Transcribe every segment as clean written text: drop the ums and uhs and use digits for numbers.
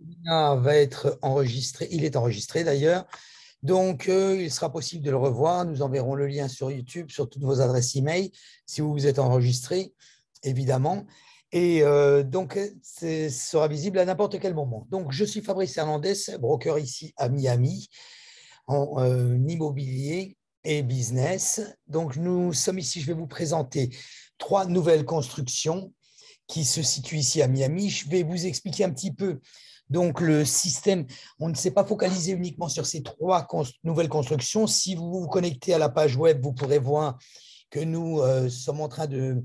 webinaire va être enregistré, il est enregistré d'ailleurs, donc il sera possible de le revoir. Nous enverrons le lien sur YouTube, sur toutes vos adresses email, si vous vous êtes enregistré, évidemment. Et donc, ce sera visible à n'importe quel moment. Donc, je suis Fabrice Hernandez, broker ici à Miami, en immobilier et business. Donc, nous sommes ici, je vais vous présenter 3 nouvelles constructions qui se situe ici à Miami. Je vais vous expliquer un petit peu donc le système. On ne s'est pas focalisé uniquement sur ces 3 nouvelles constructions. Si vous vous connectez à la page web, vous pourrez voir que nous sommes en train de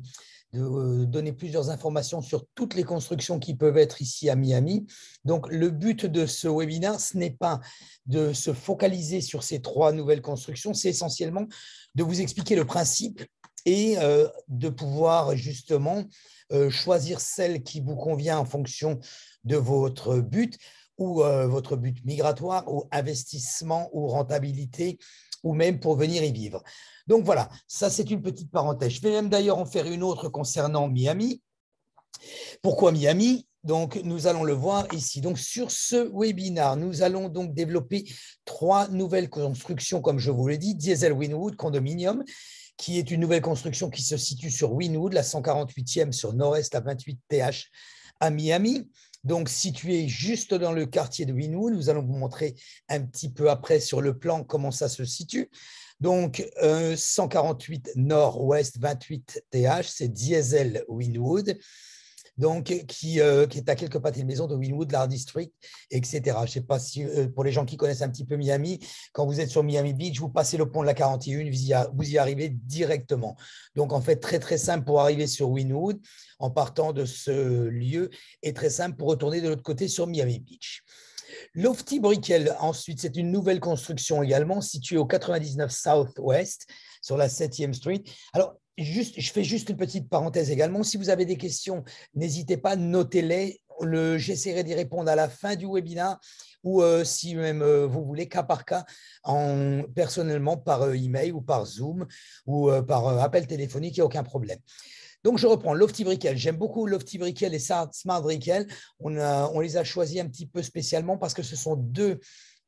donner plusieurs informations sur toutes les constructions qui peuvent être ici à Miami. Donc, le but de ce webinaire, ce n'est pas de se focaliser sur ces 3 nouvelles constructions, c'est essentiellement de vous expliquer le principe et de pouvoir justement choisir celle qui vous convient en fonction de votre but ou votre but migratoire ou investissement ou rentabilité ou même pour venir y vivre. Donc voilà, ça c'est une petite parenthèse. Je vais même d'ailleurs en faire une autre concernant Miami. Pourquoi Miami? Donc, nous allons le voir ici. Donc, sur ce webinaire, nous allons donc développer 3 nouvelles constructions, comme je vous l'ai dit, Diesel Wynwood Condominium, qui est une nouvelle construction qui se situe sur Wynwood, la 148e sur Nord-Est à 28 TH à Miami. Donc, situé juste dans le quartier de Wynwood. Nous allons vous montrer un petit peu après sur le plan comment ça se situe. Donc, 148 Nord-Ouest, 28 TH, c'est Diesel Wynwood, donc qui est à quelques pâtés de maison de Wynwood, l'Art District, etc. Je ne sais pas si, pour les gens qui connaissent un petit peu Miami, quand vous êtes sur Miami Beach, vous passez le pont de la 41, vous y arrivez directement. Donc, en fait, très, très simple pour arriver sur Wynwood en partant de ce lieu et très simple pour retourner de l'autre côté sur Miami Beach. Lofty Brickell, ensuite, c'est une nouvelle construction également située au 99 Southwest sur la 7e Street. Alors, je fais juste une petite parenthèse également. Si vous avez des questions, n'hésitez pas, notez-les. J'essaierai d'y répondre à la fin du webinaire ou si même vous voulez, cas par cas, personnellement par email ou par Zoom ou par appel téléphonique, il n'y a aucun problème. Donc, je reprends Lofty Brickell. J'aime beaucoup Lofty Brickell et Smart Brickell. On les a choisis un petit peu spécialement parce que ce sont 2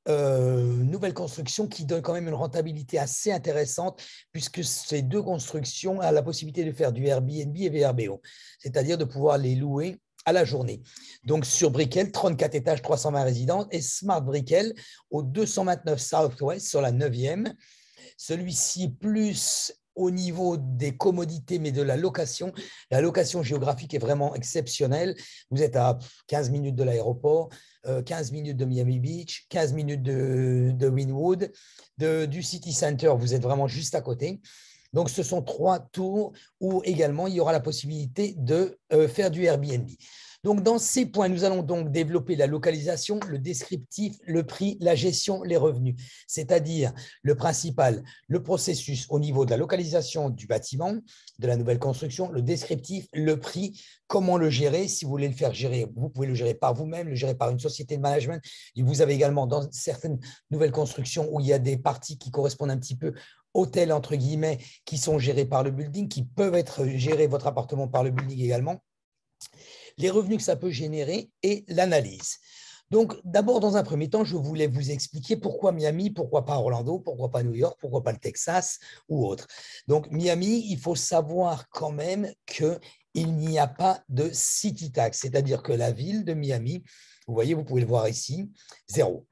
nouvelles constructions qui donnent quand même une rentabilité assez intéressante puisque ces 2 constructions ont la possibilité de faire du Airbnb et VRBO, c'est-à-dire de pouvoir les louer à la journée. Donc, sur Brickell, 34 étages, 320 résidents et Smart Brickell au 229 Southwest sur la 9e. Celui-ci plus au niveau des commodités, mais de la location. La location géographique est vraiment exceptionnelle. Vous êtes à 15 minutes de l'aéroport, 15 minutes de Miami Beach, 15 minutes de Wynwood, du City Center, vous êtes vraiment juste à côté. Donc, ce sont 3 tours où également il y aura la possibilité de faire du Airbnb. Donc, dans ces points, nous allons donc développer la localisation, le descriptif, le prix, la gestion, les revenus, c'est-à-dire le principal, le processus au niveau de la localisation du bâtiment, de la nouvelle construction, le descriptif, le prix, comment le gérer. Si vous voulez le faire gérer, vous pouvez le gérer par vous-même, le gérer par une société de management. Et vous avez également dans certaines nouvelles constructions où il y a des parties qui correspondent un petit peu hôtels, entre guillemets, qui sont gérés par le building, qui peuvent être gérés, votre appartement, par le building également, les revenus que ça peut générer et l'analyse. Donc, d'abord, dans un premier temps, je voulais vous expliquer pourquoi Miami, pourquoi pas Orlando, pourquoi pas New York, pourquoi pas le Texas ou autre. Donc, Miami, il faut savoir quand même qu'il n'y a pas de city tax, c'est-à-dire que la ville de Miami, vous voyez, vous pouvez le voir ici, 0.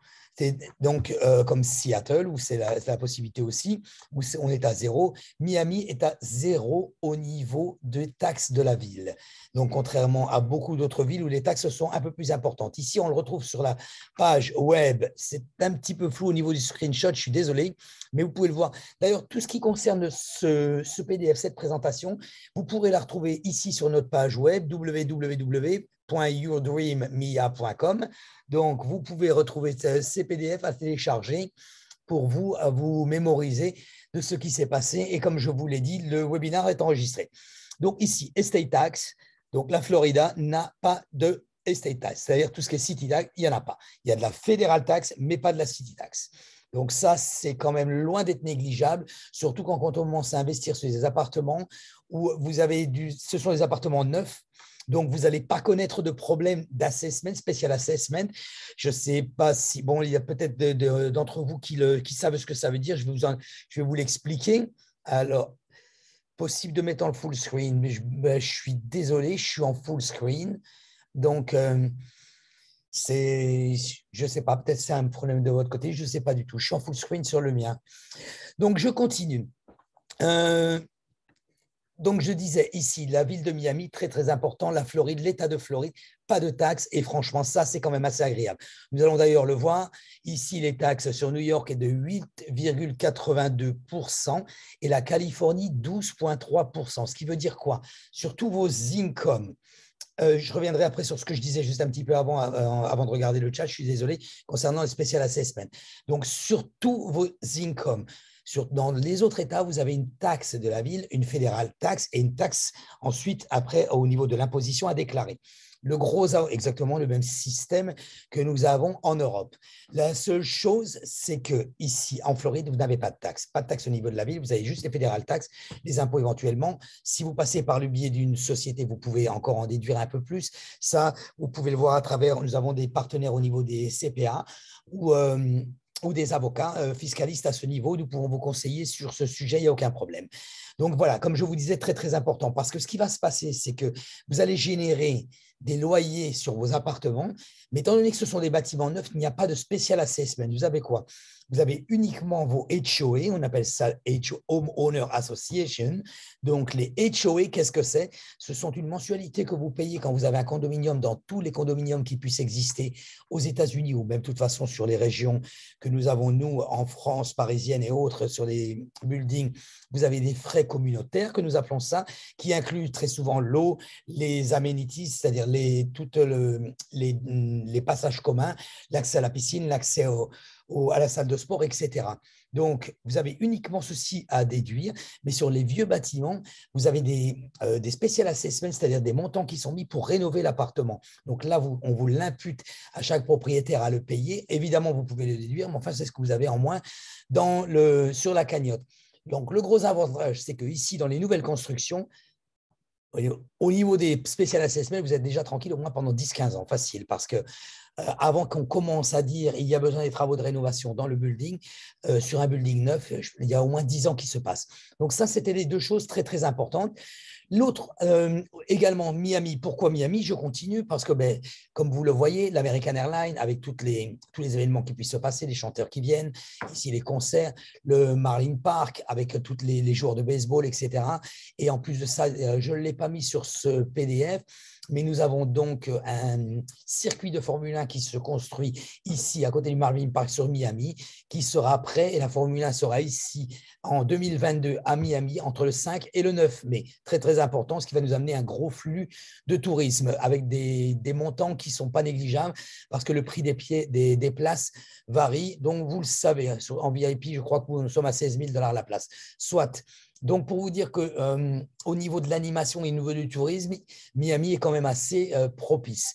Donc, comme Seattle, où c'est la possibilité aussi, où on est à 0, Miami est à 0 au niveau des taxes de la ville. Donc, contrairement à beaucoup d'autres villes où les taxes sont un peu plus importantes. Ici, on le retrouve sur la page web. C'est un petit peu flou au niveau du screenshot, je suis désolé, mais vous pouvez le voir. D'ailleurs, tout ce qui concerne ce PDF, cette présentation, vous pourrez la retrouver ici sur notre page web www.yourdreammia.com. Donc, vous pouvez retrouver ces PDF à télécharger pour vous, à vous mémoriser de ce qui s'est passé. Et comme je vous l'ai dit, le webinaire est enregistré. Donc, ici, Estate Tax. Donc, la Florida n'a pas de Estate Tax, c'est-à-dire tout ce qui est City Tax, il n'y en a pas. Il y a de la Federal Tax, mais pas de la City Tax. Donc, ça, c'est quand même loin d'être négligeable, surtout quand on commence à investir sur des appartements où vous avez ce sont des appartements neufs. Donc, vous n'allez pas connaître de problème d'assessment, spécial assessment. Je ne sais pas si, bon, il y a peut-être d'entre vous qui savent ce que ça veut dire. Je vais vous l'expliquer. Alors, possible de mettre en full screen, mais je suis désolé, je suis en full screen. Donc, je ne sais pas, peut-être c'est un problème de votre côté, je ne sais pas du tout. Je suis en full screen sur le mien. Donc, je continue. Donc, je disais ici, la ville de Miami, très, très important, la Floride, l'État de Floride, pas de taxes. Et franchement, ça, c'est quand même assez agréable. Nous allons d'ailleurs le voir. Ici, les taxes sur New York est de 8,82% et la Californie, 12,3%. Ce qui veut dire quoi? Sur tous vos incomes. Je reviendrai après sur ce que je disais juste un petit peu avant de regarder le chat, je suis désolé, concernant le special assessment. Donc, sur tous vos incomes, dans les autres États, vous avez une taxe de la ville, une fédérale taxe et une taxe ensuite, après, au niveau de l'imposition à déclarer. Le gros a exactement le même système que nous avons en Europe. La seule chose, c'est que ici, en Floride, vous n'avez pas de taxe. Pas de taxe au niveau de la ville, vous avez juste les fédérales taxes, les impôts éventuellement. Si vous passez par le biais d'une société, vous pouvez encore en déduire un peu plus. Ça, vous pouvez le voir à travers, nous avons des partenaires au niveau des CPA ou des avocats fiscalistes à ce niveau. Nous pouvons vous conseiller sur ce sujet, il n'y a aucun problème. Donc voilà, comme je vous disais, très, très important, parce que ce qui va se passer, c'est que vous allez générer des loyers sur vos appartements, mais étant donné que ce sont des bâtiments neufs, il n'y a pas de special assessment. Vous avez quoi? Vous avez uniquement vos HOA, on appelle ça Homeowner Association. Donc, les HOA, qu'est-ce que c'est? Ce sont une mensualité que vous payez quand vous avez un condominium dans tous les condominiums qui puissent exister aux États-Unis ou même de toute façon sur les régions que nous avons, nous, en France, parisienne et autres, sur les buildings. Vous avez des frais communautaires, que nous appelons ça, qui incluent très souvent l'eau, les amenities, c'est-à-dire les passages communs, l'accès à la piscine, l'accès à la salle de sport, etc. Donc, vous avez uniquement ceci à déduire, mais sur les vieux bâtiments, vous avez des special assessments, c'est-à-dire des montants qui sont mis pour rénover l'appartement. Donc là, on vous l'impute à chaque propriétaire à le payer. Évidemment, vous pouvez le déduire, mais enfin, c'est ce que vous avez en moins sur la cagnotte. Donc, le gros avantage, c'est qu'ici, dans les nouvelles constructions, au niveau des special assessments, vous êtes déjà tranquille au moins pendant 10-15 ans, facile, parce que avant qu'on commence à dire il y a besoin des travaux de rénovation dans le building, sur un building neuf, il y a au moins 10 ans qui se passent. Donc ça, c'était les deux choses très, très importantes. L'autre, également Miami. Pourquoi Miami? Je continue parce que, comme vous le voyez, l'American Airlines, avec tous les événements qui puissent se passer, les chanteurs qui viennent, ici les concerts, le Marlin Park, avec tous les joueurs de baseball, etc. Et en plus de ça, je ne l'ai pas mis sur ce PDF, mais nous avons donc un circuit de Formule 1 qui se construit ici, à côté du Marlin Park sur Miami, qui sera prêt, et la Formule 1 sera ici en 2022 à Miami, entre le 5 et le 9 mai. Très, très important, ce qui va nous amener un gros flux de tourisme avec des montants qui ne sont pas négligeables parce que le prix des places varie. Donc, vous le savez, en VIP, je crois que nous sommes à 16 000 $ la place. Soit. Donc, pour vous dire qu'au niveau de l'animation et au niveau du tourisme, Miami est quand même assez propice.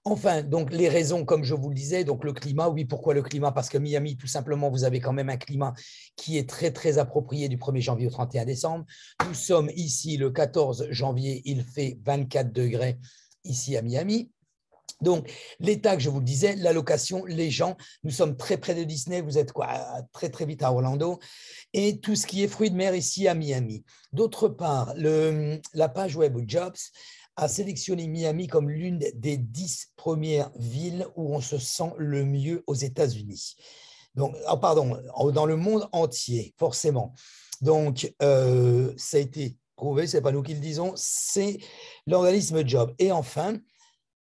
Enfin, donc les raisons, comme je vous le disais, donc le climat, oui, pourquoi le climat? Parce que Miami, tout simplement, vous avez quand même un climat qui est très, très approprié du 1er janvier au 31 décembre. Nous sommes ici le 14 janvier, il fait 24 degrés ici à Miami. Donc, l'état que je vous le disais, la location, les gens, nous sommes très près de Disney, vous êtes très, très vite à Orlando, et tout ce qui est fruits de mer ici à Miami. D'autre part, la page web Jobs a sélectionné Miami comme l'une des 10 premières villes où on se sent le mieux aux États-Unis. Donc, dans le monde entier, forcément. Donc, ça a été prouvé, ce n'est pas nous qui le disons, c'est l'organisme Job. Et enfin,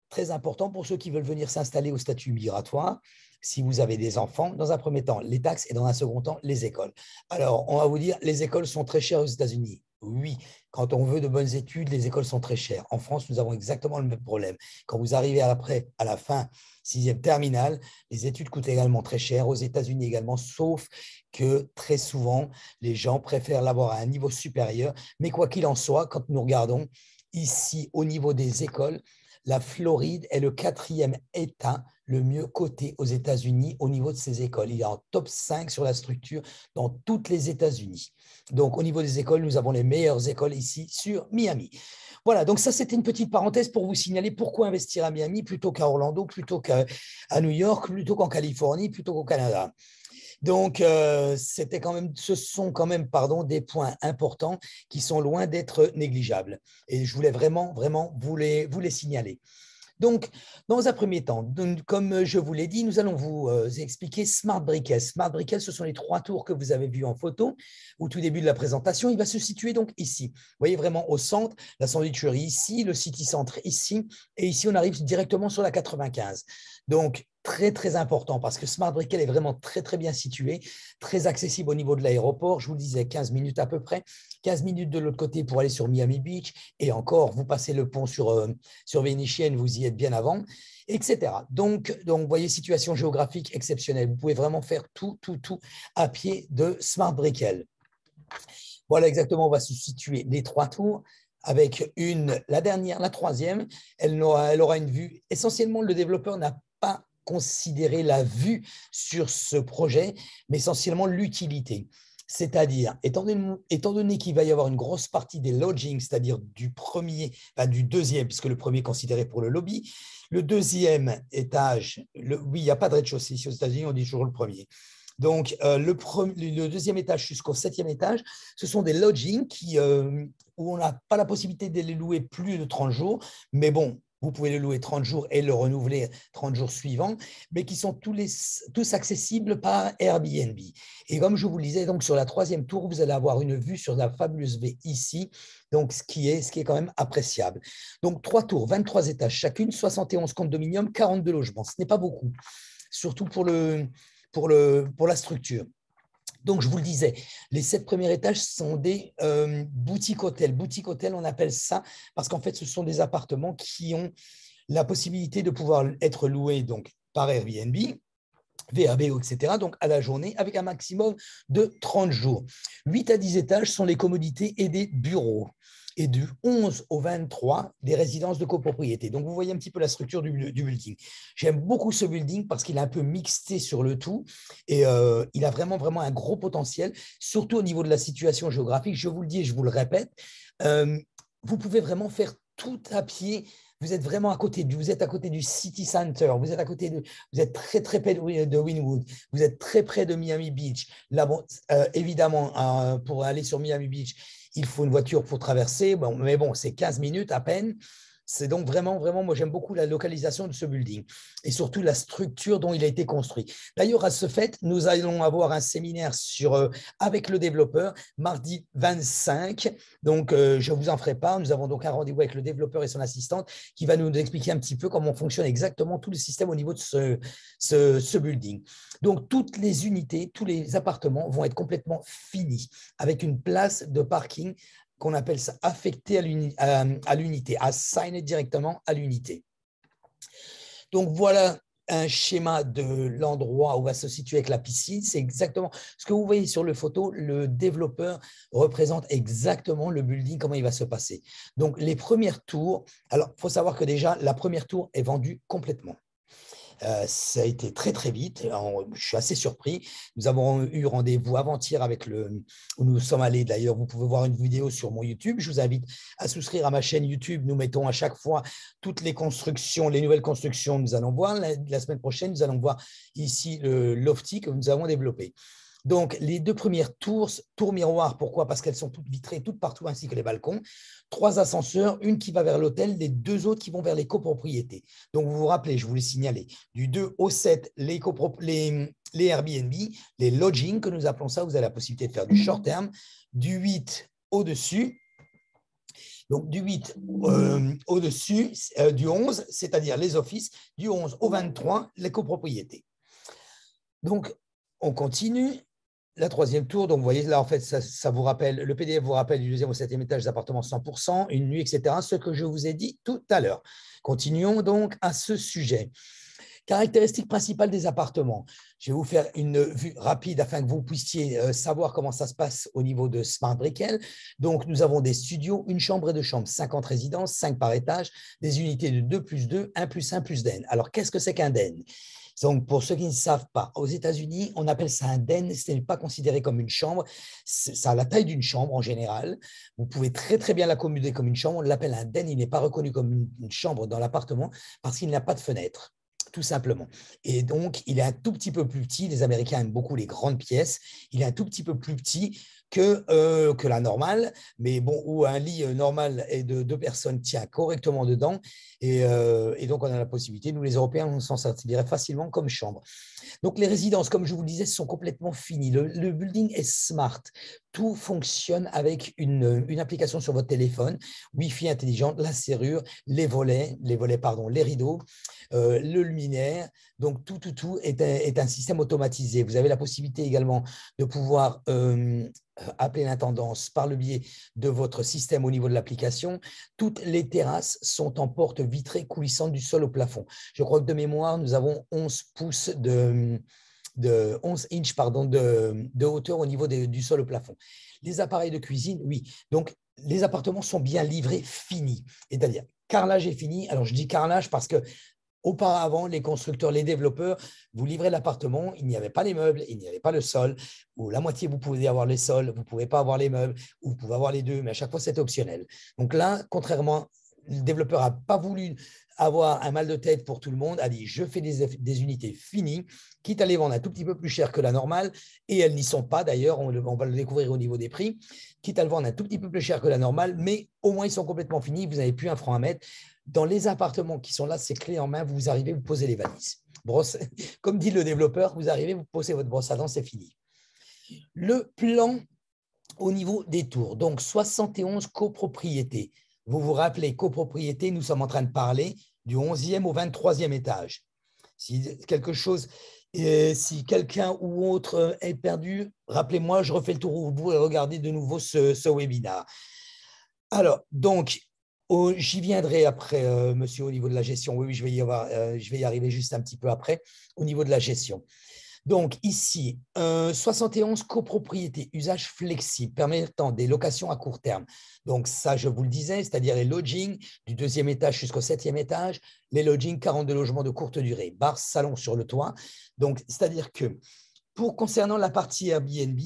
très important pour ceux qui veulent venir s'installer au statut migratoire, si vous avez des enfants, dans un premier temps, les taxes et dans un second temps, les écoles. Alors, on va vous dire, les écoles sont très chères aux États-Unis. Oui, quand on veut de bonnes études, les écoles sont très chères. En France, nous avons exactement le même problème. Quand vous arrivez à la fin, 6e terminale, les études coûtent également très cher, aux États-Unis également, sauf que très souvent, les gens préfèrent l'avoir à un niveau supérieur. Mais quoi qu'il en soit, quand nous regardons ici au niveau des écoles, la Floride est le 4e État le mieux coté aux États-Unis au niveau de ses écoles. Il est en top 5 sur la structure dans toutes les États-Unis. Donc, au niveau des écoles, nous avons les meilleures écoles ici sur Miami. Voilà, donc ça, c'était une petite parenthèse pour vous signaler pourquoi investir à Miami plutôt qu'à Orlando, plutôt qu'à New York, plutôt qu'en Californie, plutôt qu'au Canada. Donc, ce sont quand même, pardon, des points importants qui sont loin d'être négligeables. Et je voulais vraiment, vraiment vous les signaler. Donc, dans un premier temps, comme je vous l'ai dit, nous allons vous expliquer Smart Brickell. Smart Brickell, ce sont les 3 tours que vous avez vus en photo au tout début de la présentation. Il va se situer donc ici. Vous voyez vraiment au centre, la sandwicherie ici, le City Centre ici, et ici, on arrive directement sur la 95. Donc, très, très important parce que Smart Brickell est vraiment très, très bien situé, très accessible au niveau de l'aéroport. Je vous le disais, 15 minutes à peu près, 15 minutes de l'autre côté pour aller sur Miami Beach. Et encore, vous passez le pont sur Vénitienne, vous y êtes bien avant, etc. Donc, vous voyez, situation géographique exceptionnelle. Vous pouvez vraiment faire tout à pied de Smart Brickell. Voilà exactement, on va se situer les 3 tours avec la dernière, la troisième, elle aura une vue. Essentiellement, le développeur n'a pas considéré la vue sur ce projet, mais essentiellement l'utilité. C'est-à-dire, étant donné qu'il va y avoir une grosse partie des lodgings, c'est-à-dire du deuxième, puisque le premier est considéré pour le lobby, le deuxième étage, oui, il n'y a pas de rez-de-chaussée ici aux États-Unis, on dit toujours le premier. Donc, le deuxième étage jusqu'au 7e étage, ce sont des lodgings où on n'a pas la possibilité de les louer plus de 30 jours, mais bon, vous pouvez le louer 30 jours et le renouveler 30 jours suivants, mais qui sont tous accessibles par Airbnb. Et comme je vous le disais, donc sur la 3e tour, vous allez avoir une vue sur la fabuleuse baie ici, donc ce qui est quand même appréciable. Donc 3 tours, 23 étages chacune, 71 condominiums, 42 logements. Ce n'est pas beaucoup, surtout pour la structure. Donc, je vous le disais, les 7 premiers étages sont des boutiques hôtels. Boutiques hôtels, on appelle ça parce qu'en fait, ce sont des appartements qui ont la possibilité de pouvoir être loués donc, par Airbnb, VRBO, etc., donc à la journée, avec un maximum de 30 jours. 8 à 10 étages sont les commodités et des bureaux. Et du 11 au 23, des résidences de copropriété. Donc, vous voyez un petit peu la structure du building. J'aime beaucoup ce building parce qu'il est un peu mixté sur le tout et il a vraiment, vraiment un gros potentiel, surtout au niveau de la situation géographique. Je vous le dis et je vous le répète, vous pouvez vraiment faire tout à pied. Vous êtes vraiment à côté du City Center, vous êtes très très près de Wynwood, vous êtes très près de Miami Beach. Là, bon, évidemment, pour aller sur Miami Beach, il faut une voiture pour traverser, bon, mais bon, c'est 15 minutes à peine. C'est donc vraiment, vraiment, moi j'aime beaucoup la localisation de ce building et surtout la structure dont il a été construit. D'ailleurs, à ce fait, nous allons avoir un séminaire avec le développeur mardi 25. Donc, je vous en ferai part. Nous avons donc un rendez-vous avec le développeur et son assistante qui va nous expliquer un petit peu comment fonctionne exactement tout le système au niveau de ce building. Donc, toutes les unités, tous les appartements vont être complètement finis avec une place de parking qu'on appelle ça affecté à l'unité, assigné directement à l'unité. Donc, voilà un schéma de l'endroit où va se situer avec la piscine. C'est exactement ce que vous voyez sur le photo. Le développeur représente exactement le building, comment il va se passer. Donc, les premières tours, alors, il faut savoir que déjà, la première tour est vendue complètement. Ça a été très, très vite. Je suis assez surpris. Nous avons eu rendez-vous avant-hier où nous sommes allés. D'ailleurs, vous pouvez voir une vidéo sur mon YouTube. Je vous invite à souscrire à ma chaîne YouTube. Nous mettons à chaque fois toutes les constructions, les nouvelles constructions. Nous allons voir. La semaine prochaine, nous allons voir ici le lofty que nous avons développé. Donc, les 2 premières tours miroirs, pourquoi? Parce qu'elles sont toutes vitrées, toutes partout, ainsi que les balcons. 3 ascenseurs, une qui va vers l'hôtel, les 2 autres qui vont vers les copropriétés. Donc, vous vous rappelez, je vous l'ai signalé, du 2 au 7, les Airbnb, les lodgings, que nous appelons ça, vous avez la possibilité de faire du short terme, du 8 au-dessus. Donc, du 8 au-dessus, du 11, c'est-à-dire les offices, du 11 au 23, les copropriétés. Donc, on continue. La 3e tour, donc vous voyez là, en fait, ça vous rappelle, le PDF vous rappelle du 2e au 7e étage des appartements 100%, une nuit, etc., ce que je vous ai dit tout à l'heure. Continuons donc à ce sujet. Caractéristiques principales des appartements. Je vais vous faire une vue rapide afin que vous puissiez savoir comment ça se passe au niveau de Smart Brickell. Donc, nous avons des studios, une chambre et 2 chambres, 50 résidences, 5 par étage, des unités de 2+2, 1+1+den. Alors, qu'est-ce que c'est qu'un den? Donc, pour ceux qui ne savent pas, aux États-Unis, on appelle ça un den. Ce n'est pas considéré comme une chambre. Ça a la taille d'une chambre en général. Vous pouvez très, très bien l'accommoder comme une chambre. On l'appelle un den. Il n'est pas reconnu comme une chambre dans l'appartement parce qu'il n'a pas de fenêtre, tout simplement. Et donc, il est un tout petit peu plus petit. Les Américains aiment beaucoup les grandes pièces. Il est un tout petit peu plus petit que la normale, mais bon, où un lit normal et de deux personnes tient correctement dedans. Et donc, on a la possibilité, nous les Européens, on s'en servirait facilement comme chambre. Donc, les résidences, comme je vous le disais, sont complètement finies. Le building est smart. Tout fonctionne avec une application sur votre téléphone, Wi-Fi intelligente, la serrure, les rideaux, le luminaire. Donc, tout est un système automatisé. Vous avez la possibilité également de pouvoir appeler l'intendance par le biais de votre système au niveau de l'application. Toutes les terrasses sont en porte vitrée coulissante du sol au plafond. Je crois que de mémoire, nous avons 11 pouces de 11 inches de hauteur au niveau du sol au plafond. Les appareils de cuisine, oui. Donc, les appartements sont bien livrés, finis. C'est-à-dire, carrelage est fini. Alors, je dis carrelage parce que auparavant, les constructeurs, les développeurs, vous livrez l'appartement, il n'y avait pas les meubles, il n'y avait pas le sol, ou la moitié, vous pouvez avoir les sols, vous ne pouvez pas avoir les meubles, ou vous pouvez avoir les deux, mais à chaque fois, c'était optionnel. Donc là, contrairement, le développeur n'a pas voulu avoir un mal de tête pour tout le monde, a dit, je fais des unités finies, quitte à les vendre un tout petit peu plus cher que la normale, et elles n'y sont pas d'ailleurs, on va le découvrir au niveau des prix, quitte à le vendre un tout petit peu plus cher que la normale, mais au moins, ils sont complètement finis, vous n'avez plus un franc à mettre. Dans les appartements qui sont là, c'est clé en main, vous arrivez, vous posez les valises. Brosse, comme dit le développeur, vous arrivez, vous posez votre brosse à dents, c'est fini. Le plan au niveau des tours, donc 71 copropriétés. Vous vous rappelez, copropriété, nous sommes en train de parler du 11e au 23e étage. Si quelque chose, si quelqu'un ou autre est perdu, rappelez-moi, je refais le tour au bout et regardez de nouveau ce webinaire. Alors, donc, j'y viendrai après, monsieur, au niveau de la gestion. Oui, je vais y arriver juste un petit peu après, au niveau de la gestion. Donc, ici, 71 copropriétés, usage flexible, permettant des locations à court terme. Donc, ça, je vous le disais, c'est-à-dire les lodgings du 2e étage jusqu'au 7e étage, les lodgings 42 logements de courte durée, bar, salon sur le toit. Donc, c'est-à-dire que, concernant la partie Airbnb,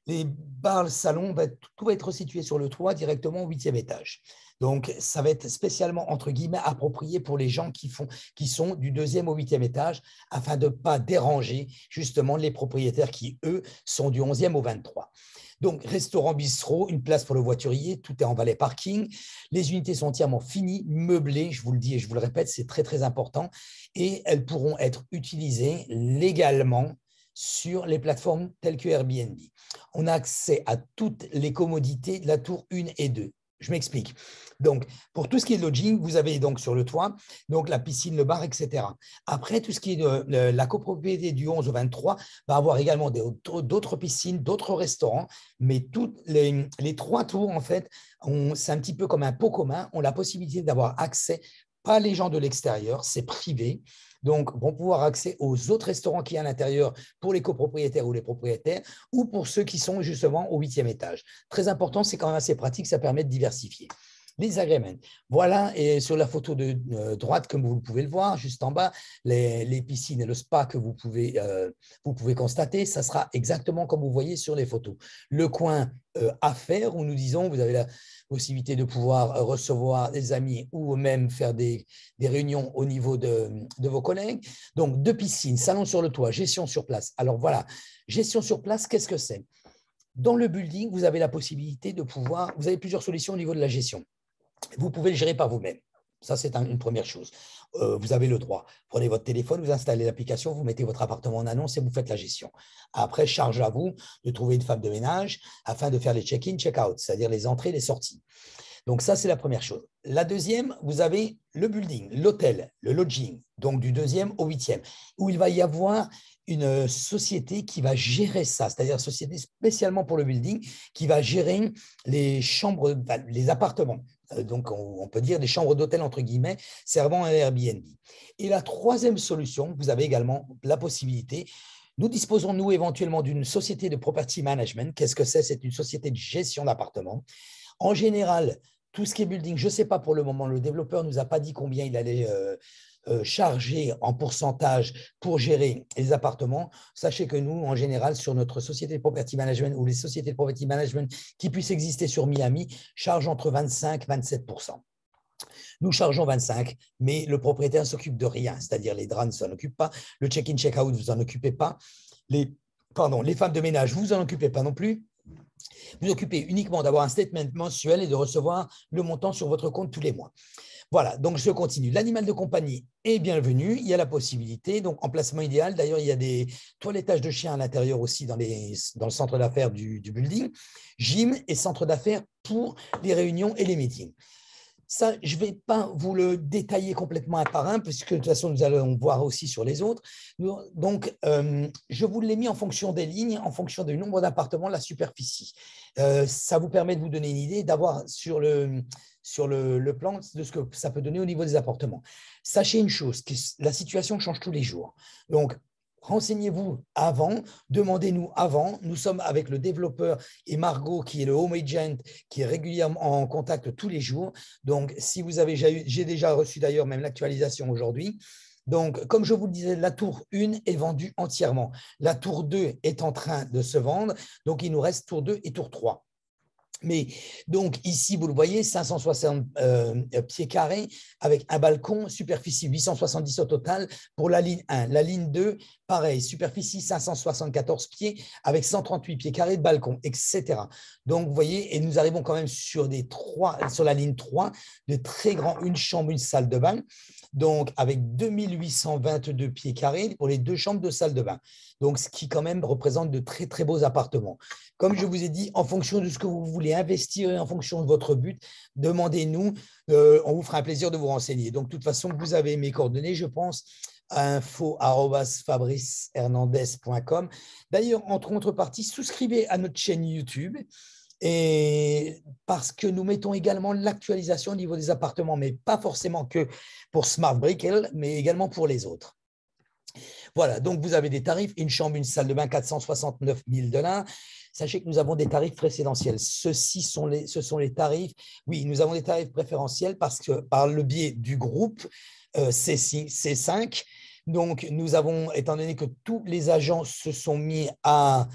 les bars, le salon, tout va être situé sur le toit directement au 8e étage. Donc, ça va être spécialement, entre guillemets, approprié pour les gens qui sont du 2e au 8e étage, afin de ne pas déranger justement les propriétaires qui, eux, sont du 11e au 23. Donc, restaurant, bistrot, une place pour le voiturier, tout est en valet parking. Les unités sont entièrement finies, meublées, je vous le dis et je vous le répète, c'est très, très important. Et elles pourront être utilisées légalement sur les plateformes telles que Airbnb. On a accès à toutes les commodités de la tour 1 et 2. Je m'explique. Donc, pour tout ce qui est lodging, vous avez donc sur le toit, donc la piscine, le bar, etc. Après, tout ce qui est la copropriété du 11 au 23 va avoir également d'autres piscines, d'autres restaurants, mais toutes les 3 tours, en fait, c'est un petit peu comme un pot commun, ont la possibilité d'avoir accès, pas les gens de l'extérieur, c'est privé, donc vont pouvoir accès aux autres restaurants qui sont à l'intérieur pour les copropriétaires ou les propriétaires, ou pour ceux qui sont justement au 8e étage. Très important, c'est quand même assez pratique, ça permet de diversifier. Les agreements. Voilà, et sur la photo de droite, comme vous pouvez le voir, juste en bas, les piscines et le spa que vous pouvez constater, ça sera exactement comme vous voyez sur les photos. Le coin affaires, où nous disons, vous avez la possibilité de pouvoir recevoir des amis ou même faire des réunions au niveau de vos collègues. Donc, 2 piscines, salon sur le toit, gestion sur place. Alors voilà, gestion sur place, qu'est-ce que c'est? Dans le building, vous avez la possibilité de pouvoir, vous avez plusieurs solutions au niveau de la gestion. Vous pouvez le gérer par vous-même. Ça, c'est une première chose. Vous avez le droit. Prenez votre téléphone, vous installez l'application, vous mettez votre appartement en annonce et vous faites la gestion. Après, charge à vous de trouver une femme de ménage afin de faire les check-in, check-out, c'est-à-dire les entrées, les sorties. Donc ça, c'est la première chose. La deuxième, vous avez le building, l'hôtel, le lodging, donc du 2e au 8e, où il va y avoir une société qui va gérer ça, c'est-à-dire une société spécialement pour le building, qui va gérer les chambres, les appartements. Donc, on peut dire des chambres d'hôtel, entre guillemets, servant à Airbnb. Et la 3e solution, vous avez également la possibilité, nous disposons, nous, éventuellement d'une société de property management. Qu'est-ce que c'est? C'est une société de gestion d'appartements. En général, tout ce qui est building, je ne sais pas pour le moment, le développeur ne nous a pas dit combien il allait chargés en pourcentage pour gérer les appartements, sachez que nous, en général, sur notre société de property management ou les sociétés de property management qui puissent exister sur Miami, chargent entre 25 et 27%. Nous chargeons 25, mais le propriétaire ne s'occupe de rien, c'est-à-dire les draps ne s'en occupent pas, le check-in, check-out, vous n'en occupez pas, les femmes de ménage, vous n'en occupez pas non plus. Vous occupez uniquement d'avoir un statement mensuel et de recevoir le montant sur votre compte tous les mois. Voilà, donc je continue. L'animal de compagnie est bienvenu. Il y a la possibilité, donc emplacement idéal. D'ailleurs, il y a des toilettages de chiens à l'intérieur aussi dans le centre d'affaires du building. Gym et centre d'affaires pour les réunions et les meetings. Ça, je ne vais pas vous le détailler complètement un par un, puisque de toute façon, nous allons voir aussi sur les autres. Donc, je vous l'ai mis en fonction des lignes, en fonction du nombre d'appartements, la superficie. Ça vous permet de vous donner une idée, d'avoir sur le plan de ce que ça peut donner au niveau des appartements. Sachez une chose, que la situation change tous les jours. Donc, renseignez-vous avant, demandez-nous avant. Nous sommes avec le développeur et Margot, qui est le home agent, qui est régulièrement en contact tous les jours. Donc, si vous avez j'ai déjà reçu d'ailleurs même l'actualisation aujourd'hui. Donc, comme je vous le disais, la tour 1 est vendue entièrement. La tour 2 est en train de se vendre. Donc, il nous reste tour 2 et tour 3. Mais donc ici, vous le voyez, 560 pieds carrés avec un balcon, superficie 870 au total pour la ligne 1. La ligne 2, pareil, superficie 574 pieds avec 138 pieds carrés de balcon, etc. Donc, vous voyez, et nous arrivons quand même sur la ligne 3, de très grands, une chambre, une salle de bain, donc avec 2822 pieds carrés pour les 2 chambres de salle de bain. Donc, ce qui quand même représente de très, très beaux appartements. Comme je vous ai dit, en fonction de ce que vous voulez investir et en fonction de votre but, demandez-nous, on vous fera un plaisir de vous renseigner. Donc, de toute façon, vous avez mes coordonnées, je pense, info@fabricehernandez.com. D'ailleurs, en contrepartie, souscrivez à notre chaîne YouTube. Et parce que nous mettons également l'actualisation au niveau des appartements, mais pas forcément que pour Smart Brickell, mais également pour les autres. Voilà, donc vous avez des tarifs, une chambre, une salle de bain, 469 000 $. Sachez que nous avons des tarifs préférentiels. Ce sont les tarifs. Oui, nous avons des tarifs préférentiels parce que par le biais du groupe C5, donc nous avons, étant donné que tous les agents se sont mis à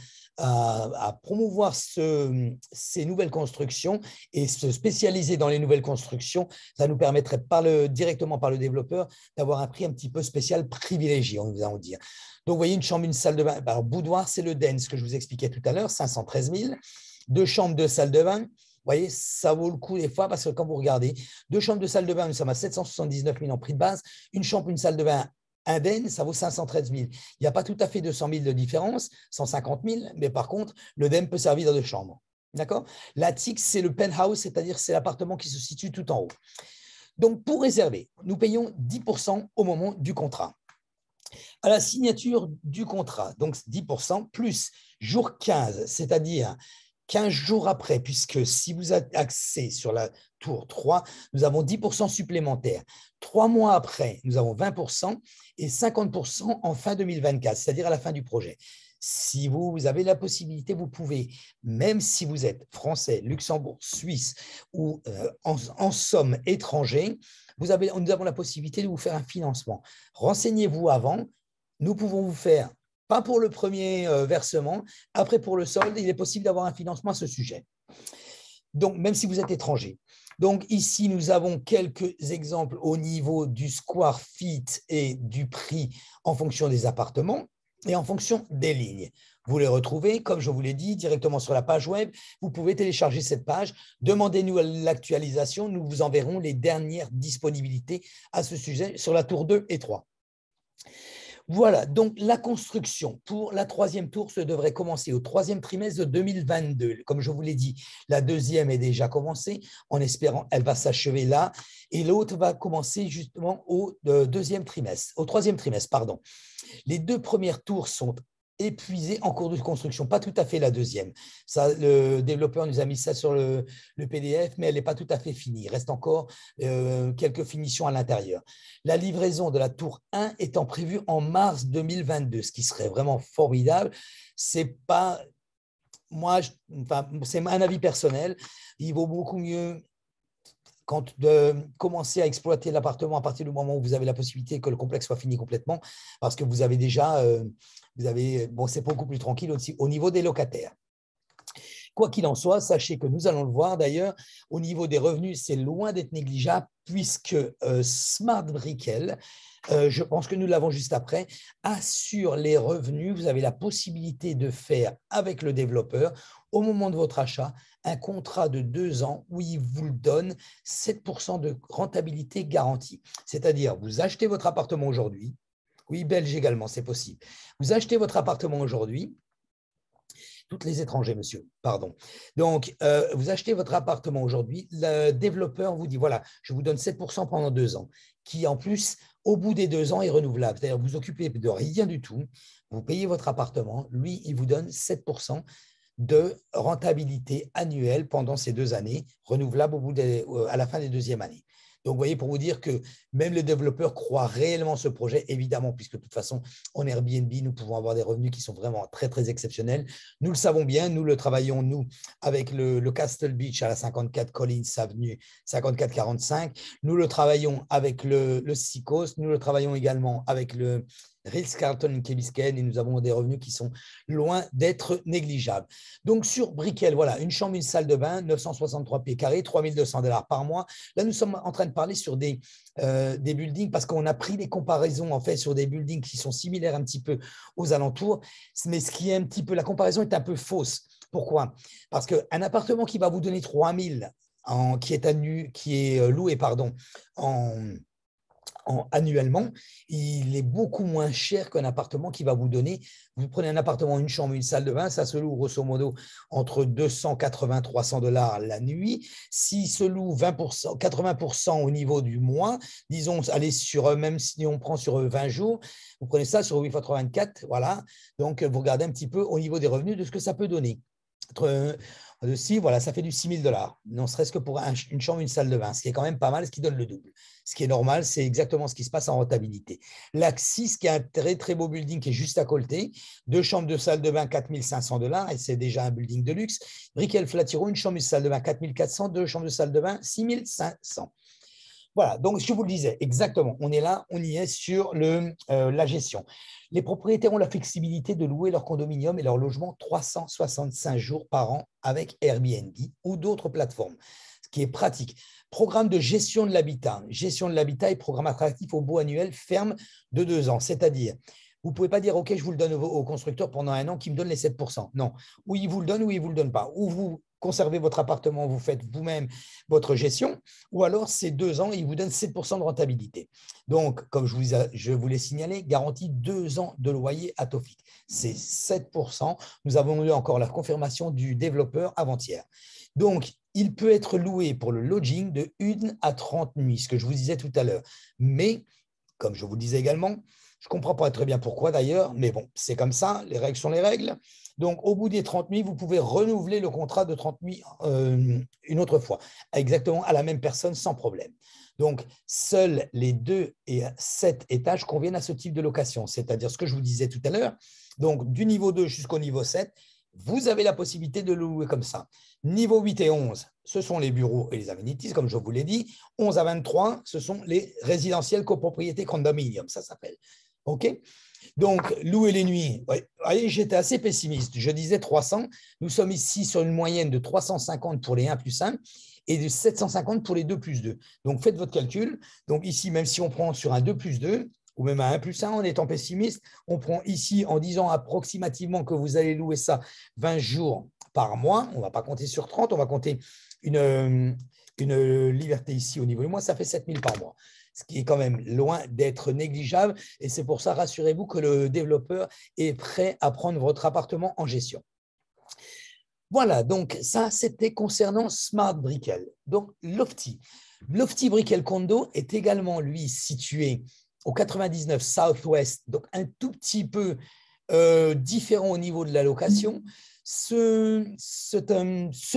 promouvoir ces nouvelles constructions et se spécialiser dans les nouvelles constructions, ça nous permettrait directement par le développeur d'avoir un prix un petit peu spécial privilégié, on va en dire. Donc, vous voyez, une chambre, une salle de bain. Alors, boudoir, c'est le den, ce que je vous expliquais tout à l'heure, 513 000. 2 chambres, 2 salles de bain. Vous voyez, ça vaut le coup des fois parce que quand vous regardez, 2 chambres, 2 salles de bain, nous sommes à 779 000 en prix de base. Une chambre, une salle de bain, un den, ça vaut 513 000. Il n'y a pas tout à fait 200 000 de différence, 150 000, mais par contre, le den peut servir dans 2 chambres. D'accord? L'attic, c'est le penthouse, c'est-à-dire c'est l'appartement qui se situe tout en haut. Donc, pour réserver, nous payons 10% au moment du contrat. À la signature du contrat, donc 10% plus jour 15, c'est-à-dire 15 jours après, puisque si vous avez accès sur la tour 3, nous avons 10% supplémentaires. 3 mois après, nous avons 20% et 50% en fin 2024, c'est-à-dire à la fin du projet. Si vous avez la possibilité, vous pouvez, même si vous êtes français, Luxembourg, Suisse ou en somme étranger, nous avons la possibilité de vous faire un financement. Renseignez-vous avant. Nous pouvons vous faire, pas pour le premier versement, après pour le solde, il est possible d'avoir un financement à ce sujet. Donc, même si vous êtes étranger. Donc, ici, nous avons quelques exemples au niveau du square feet et du prix en fonction des appartements et en fonction des lignes. Vous les retrouvez, comme je vous l'ai dit, directement sur la page web. Vous pouvez télécharger cette page. Demandez-nous l'actualisation. Nous vous enverrons les dernières disponibilités à ce sujet sur la tour 2 et 3. Voilà, donc la construction pour la 3e tour se devrait commencer au 3e trimestre de 2022. Comme je vous l'ai dit, la 2e est déjà commencée, en espérant elle va s'achever là, et l'autre va commencer justement au 2e trimestre, au 3e trimestre, pardon. Les 2 premières tours sont épuisées en cours de construction, pas tout à fait la 2e. Ça, le développeur nous a mis ça sur le PDF, mais elle n'est pas tout à fait finie. Il reste encore quelques finitions à l'intérieur. La livraison de la tour 1 étant prévue en mars 2022, ce qui serait vraiment formidable. C'est pas, moi, c'est un avis personnel. Il vaut beaucoup mieux quand de commencer à exploiter l'appartement à partir du moment où vous avez la possibilité que le complexe soit fini complètement, parce que vous avez déjà, bon, c'est beaucoup plus tranquille aussi au niveau des locataires. Quoi qu'il en soit, sachez que nous allons le voir d'ailleurs, au niveau des revenus, c'est loin d'être négligeable puisque Smart Brickell, je pense que nous l'avons juste après, assure les revenus. Vous avez la possibilité de faire avec le développeur, au moment de votre achat, un contrat de 2 ans où il vous donne 7% de rentabilité garantie. C'est-à-dire, vous achetez votre appartement aujourd'hui, oui, belge également, c'est possible. Vous achetez votre appartement aujourd'hui, toutes les étrangers, monsieur, pardon. Donc, vous achetez votre appartement aujourd'hui, le développeur vous dit, voilà, je vous donne 7% pendant 2 ans, qui en plus, au bout des 2 ans, est renouvelable. C'est-à-dire, vous vous occupez de rien du tout, vous payez votre appartement, lui, il vous donne 7% de rentabilité annuelle pendant ces 2 années, renouvelable à la fin des 2e années. Donc, vous voyez, pour vous dire que même les développeurs croient réellement ce projet, évidemment, puisque de toute façon, en Airbnb, nous pouvons avoir des revenus qui sont vraiment très, très exceptionnels. Nous le savons bien, nous le travaillons, nous, avec le Castle Beach à la 54 Collins Avenue, 5445. Nous le travaillons avec le Seacoast. Nous le travaillons également avec le Ritz-Carlton Key Biscayne et nous avons des revenus qui sont loin d'être négligeables. Donc, sur Brickell, voilà, une chambre, une salle de bain, 963 pieds carrés, 3 200 $ par mois. Là, nous sommes en train de parler sur des buildings parce qu'on a pris des comparaisons en fait sur des buildings qui sont similaires un petit peu aux alentours, mais ce qui est un petit peu, la comparaison est un peu fausse. Pourquoi? Parce qu'un appartement qui va vous donner 3 000 qui est loué annuellement, il est beaucoup moins cher qu'un appartement qui va vous donner. Vous prenez un appartement, une chambre, une salle de bain, ça se loue grosso modo entre 280 300 $ la nuit. S'il se loue 20%, 80% au niveau du mois, disons, allez sur, même si on prend sur 20 jours, vous prenez ça sur 8 x 84, voilà. Donc, vous regardez un petit peu au niveau des revenus de ce que ça peut donner. Voilà, ça fait du 6 000 $, non serait-ce que pour une chambre, une salle de bain, ce qui est quand même pas mal, ce qui donne le double. Ce qui est normal, c'est exactement ce qui se passe en rentabilité. L'Axis, qui est un très, très beau building qui est juste à côté, 2 chambres de salle de bain, 4 500 $, et c'est déjà un building de luxe. Brickell Flatiron, une chambre, une salle de bain, 4 400, 2 chambres de salle de bain, 6 500. Voilà, donc je vous le disais, exactement, on est là, on y est sur la gestion. Les propriétaires ont la flexibilité de louer leur condominium et leur logement 365 jours par an avec Airbnb ou d'autres plateformes, ce qui est pratique. Programme de gestion de l'habitat et programme attractif au baux annuel ferme de 2 ans, c'est-à-dire, vous ne pouvez pas dire, OK, je vous le donne au constructeur pendant 1 an qui me donne les 7%. Non, ou il vous le donne ou il ne vous le donne pas. Ou vous conservez votre appartement, vous faites vous-même votre gestion, ou alors c'est 2 ans et il vous donne 7% de rentabilité. Donc, comme je vous l'ai signalé, garantie 2 ans de loyer à Tofik. C'est 7%. Nous avons eu encore la confirmation du développeur avant-hier. Donc, il peut être loué pour le lodging de 1 à 30 nuits, ce que je vous disais tout à l'heure. Mais, comme je vous le disais également, je ne comprends pas très bien pourquoi d'ailleurs, mais bon, c'est comme ça, les règles sont les règles. Donc, au bout des 30 nuits, vous pouvez renouveler le contrat de 30 nuits une autre fois, exactement à la même personne sans problème. Donc, seuls les 2 et 7 étages conviennent à ce type de location, c'est-à-dire ce que je vous disais tout à l'heure. Donc, du niveau 2 jusqu'au niveau 7, vous avez la possibilité de le louer comme ça. Niveau 8 et 11, ce sont les bureaux et les amenities, comme je vous l'ai dit. 11 à 23, ce sont les résidentiels copropriétés condominium, ça s'appelle. OK? Donc, louer les nuits, ouais, voyez, j'étais assez pessimiste. Je disais 300. Nous sommes ici sur une moyenne de 350 pour les 1 plus 1 et de 750 pour les 2 plus 2. Donc, faites votre calcul. Donc, ici, même si on prend sur un 2 plus 2, ou même un 1 plus 1 en étant pessimiste, on prend ici en disant approximativement que vous allez louer ça 20 jours par mois. On ne va pas compter sur 30, on va compter une liberté ici au niveau du mois, ça fait 7 000 par mois, ce qui est quand même loin d'être négligeable. Et c'est pour ça, rassurez-vous que le développeur est prêt à prendre votre appartement en gestion. Voilà, donc ça, c'était concernant Smart Brickell. Donc, Lofty. Lofty Brickell Condo est également, lui, situé au 99 Southwest, donc un tout petit peu différent au niveau de la location. Ce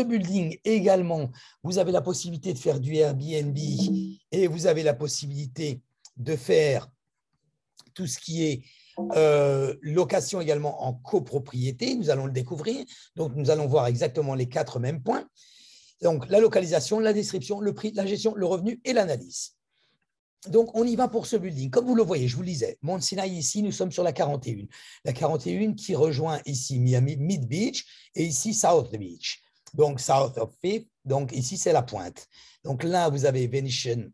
building également, vous avez la possibilité de faire du Airbnb et vous avez la possibilité de faire tout ce qui est location également en copropriété. Nous allons le découvrir. Donc, nous allons voir exactement les 4 mêmes points. Donc, la localisation, la description, le prix, la gestion, le revenu et l'analyse. Donc, on y va pour ce building. Comme vous le voyez, je vous le disais, Mount Sinai, ici, nous sommes sur la 41. La 41 qui rejoint ici Miami Mid Beach et ici South Beach. Donc, South of Fifth. Donc, ici, c'est la pointe. Donc, là, vous avez Venetian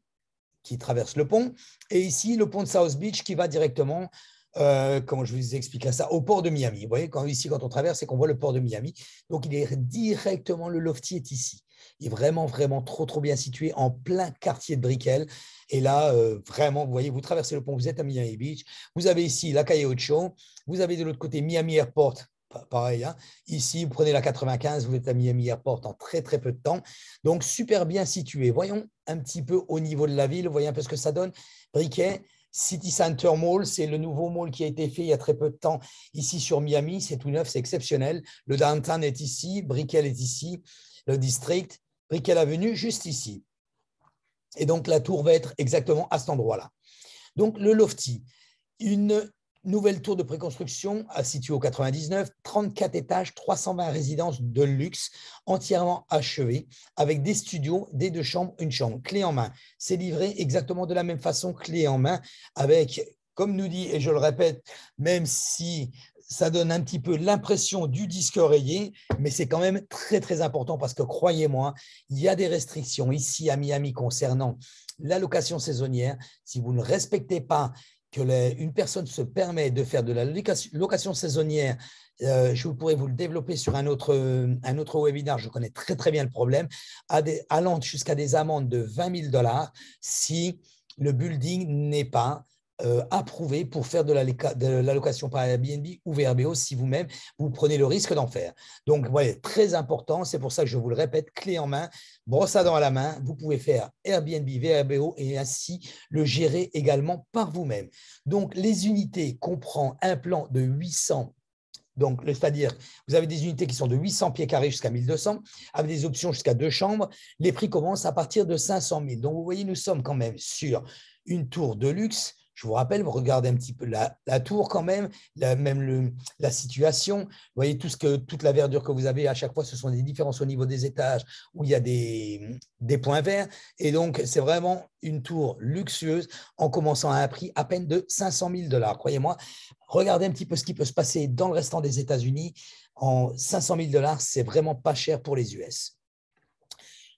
qui traverse le pont. Et ici, le pont de South Beach qui va directement, comment je vous expliquerai ça, au port de Miami. Vous voyez, ici, quand on traverse, c'est qu'on voit le port de Miami. Donc, il est directement, le Lofty est ici. Il est vraiment, vraiment trop bien situé en plein quartier de Brickell. Et là, vraiment, vous voyez, vous traversez le pont, vous êtes à Miami Beach. Vous avez ici la Calle Ocho. Vous avez de l'autre côté Miami Airport. Pareil, hein. Ici, vous prenez la 95, vous êtes à Miami Airport en très peu de temps. Donc, super bien situé. Voyons un petit peu au niveau de la ville. Voyez un peu ce que ça donne. Brickell, City Center Mall, c'est le nouveau mall qui a été fait il y a très peu de temps ici sur Miami. C'est tout neuf, c'est exceptionnel. Le downtown est ici, Brickell est ici, le district, Brickell Avenue, juste ici. Et donc, la tour va être exactement à cet endroit-là. Donc, le Lofty, une nouvelle tour de préconstruction située au 99, 34 étages, 320 résidences de luxe, entièrement achevées, avec des studios, des 2 chambres, une chambre, clé en main. C'est livré exactement de la même façon, clé en main, avec, comme nous dit, et je le répète, même si ça donne un petit peu l'impression du disque rayé, mais c'est quand même très important parce que croyez-moi, il y a des restrictions ici à Miami concernant la location saisonnière. Si vous ne respectez pas une personne se permet de faire de la location saisonnière, je pourrais vous le développer sur un autre webinaire, je connais très bien le problème, allant jusqu'à des amendes de 20 000 $ si le building n'est pas approuvé pour faire de la location par Airbnb ou VRBO si vous-même, vous prenez le risque d'en faire. Donc, voilà, très important, c'est pour ça que je vous le répète, clé en main, brosse à dents à la main, vous pouvez faire Airbnb, VRBO et ainsi le gérer également par vous-même. Donc, les unités comprennent un plan de 800. Donc, c'est-à-dire, vous avez des unités qui sont de 800 pieds carrés jusqu'à 1200, avec des options jusqu'à 2 chambres. Les prix commencent à partir de 500 000. Donc, vous voyez, nous sommes quand même sur une tour de luxe. Je vous rappelle, vous regardez un petit peu la tour quand même, la situation. Vous voyez toute la verdure que vous avez à chaque fois, ce sont des différences au niveau des étages où il y a des points verts. Et donc, c'est vraiment une tour luxueuse en commençant à un prix à peine de 500 000 $. Croyez-moi, regardez un petit peu ce qui peut se passer dans le restant des États-Unis. En 500 000 $, c'est vraiment pas cher pour les US.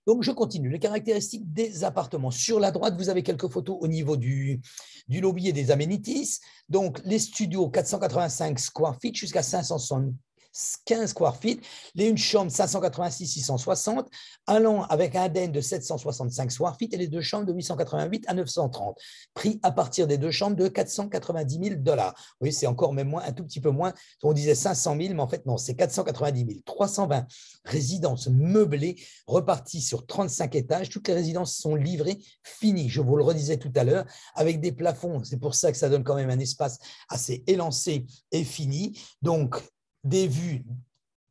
Donc, je continue. Les caractéristiques des appartements. Sur la droite, vous avez quelques photos au niveau du lobby et des amenities. Donc, les studios 485 square feet jusqu'à 575 square feet. Une chambre 586-660, allant avec un den de 765 square feet et les 2 chambres de 888 à 930. Prix à partir des 2 chambres de 490 000 $. Oui, c'est encore même moins, un tout petit peu moins. On disait 500 000, mais en fait, non, c'est 490 000. 320 résidences meublées reparties sur 35 étages. Toutes les résidences sont livrées, finies. Je vous le redisais tout à l'heure, avec des plafonds. C'est pour ça que ça donne quand même un espace assez élancé et fini. Donc, des vues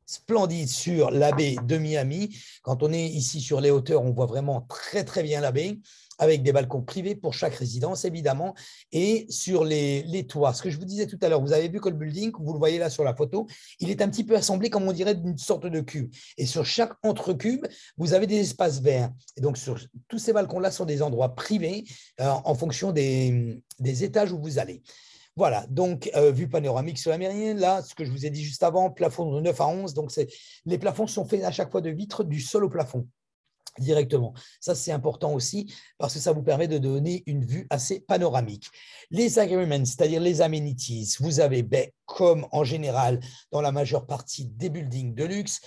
splendides sur la baie de Miami. Quand on est ici sur les hauteurs, on voit vraiment très bien la baie, avec des balcons privés pour chaque résidence, évidemment, et sur les toits. Ce que je vous disais tout à l'heure, vous avez vu que le building, vous le voyez là sur la photo, il est un petit peu assemblé, comme on dirait, d'une sorte de cube. Et sur chaque entrecube, vous avez des espaces verts. Et donc, sur tous ces balcons-là sont des endroits privés en fonction des étages où vous allez. Voilà, donc vue panoramique sur la méridienne, là, ce que je vous ai dit juste avant, plafond de 9 à 11, donc les plafonds sont faits à chaque fois de vitres du sol au plafond directement. Ça, c'est important aussi parce que ça vous permet de donner une vue assez panoramique. Les agreements, c'est-à-dire les amenities, vous avez, comme en général dans la majeure partie des buildings de luxe,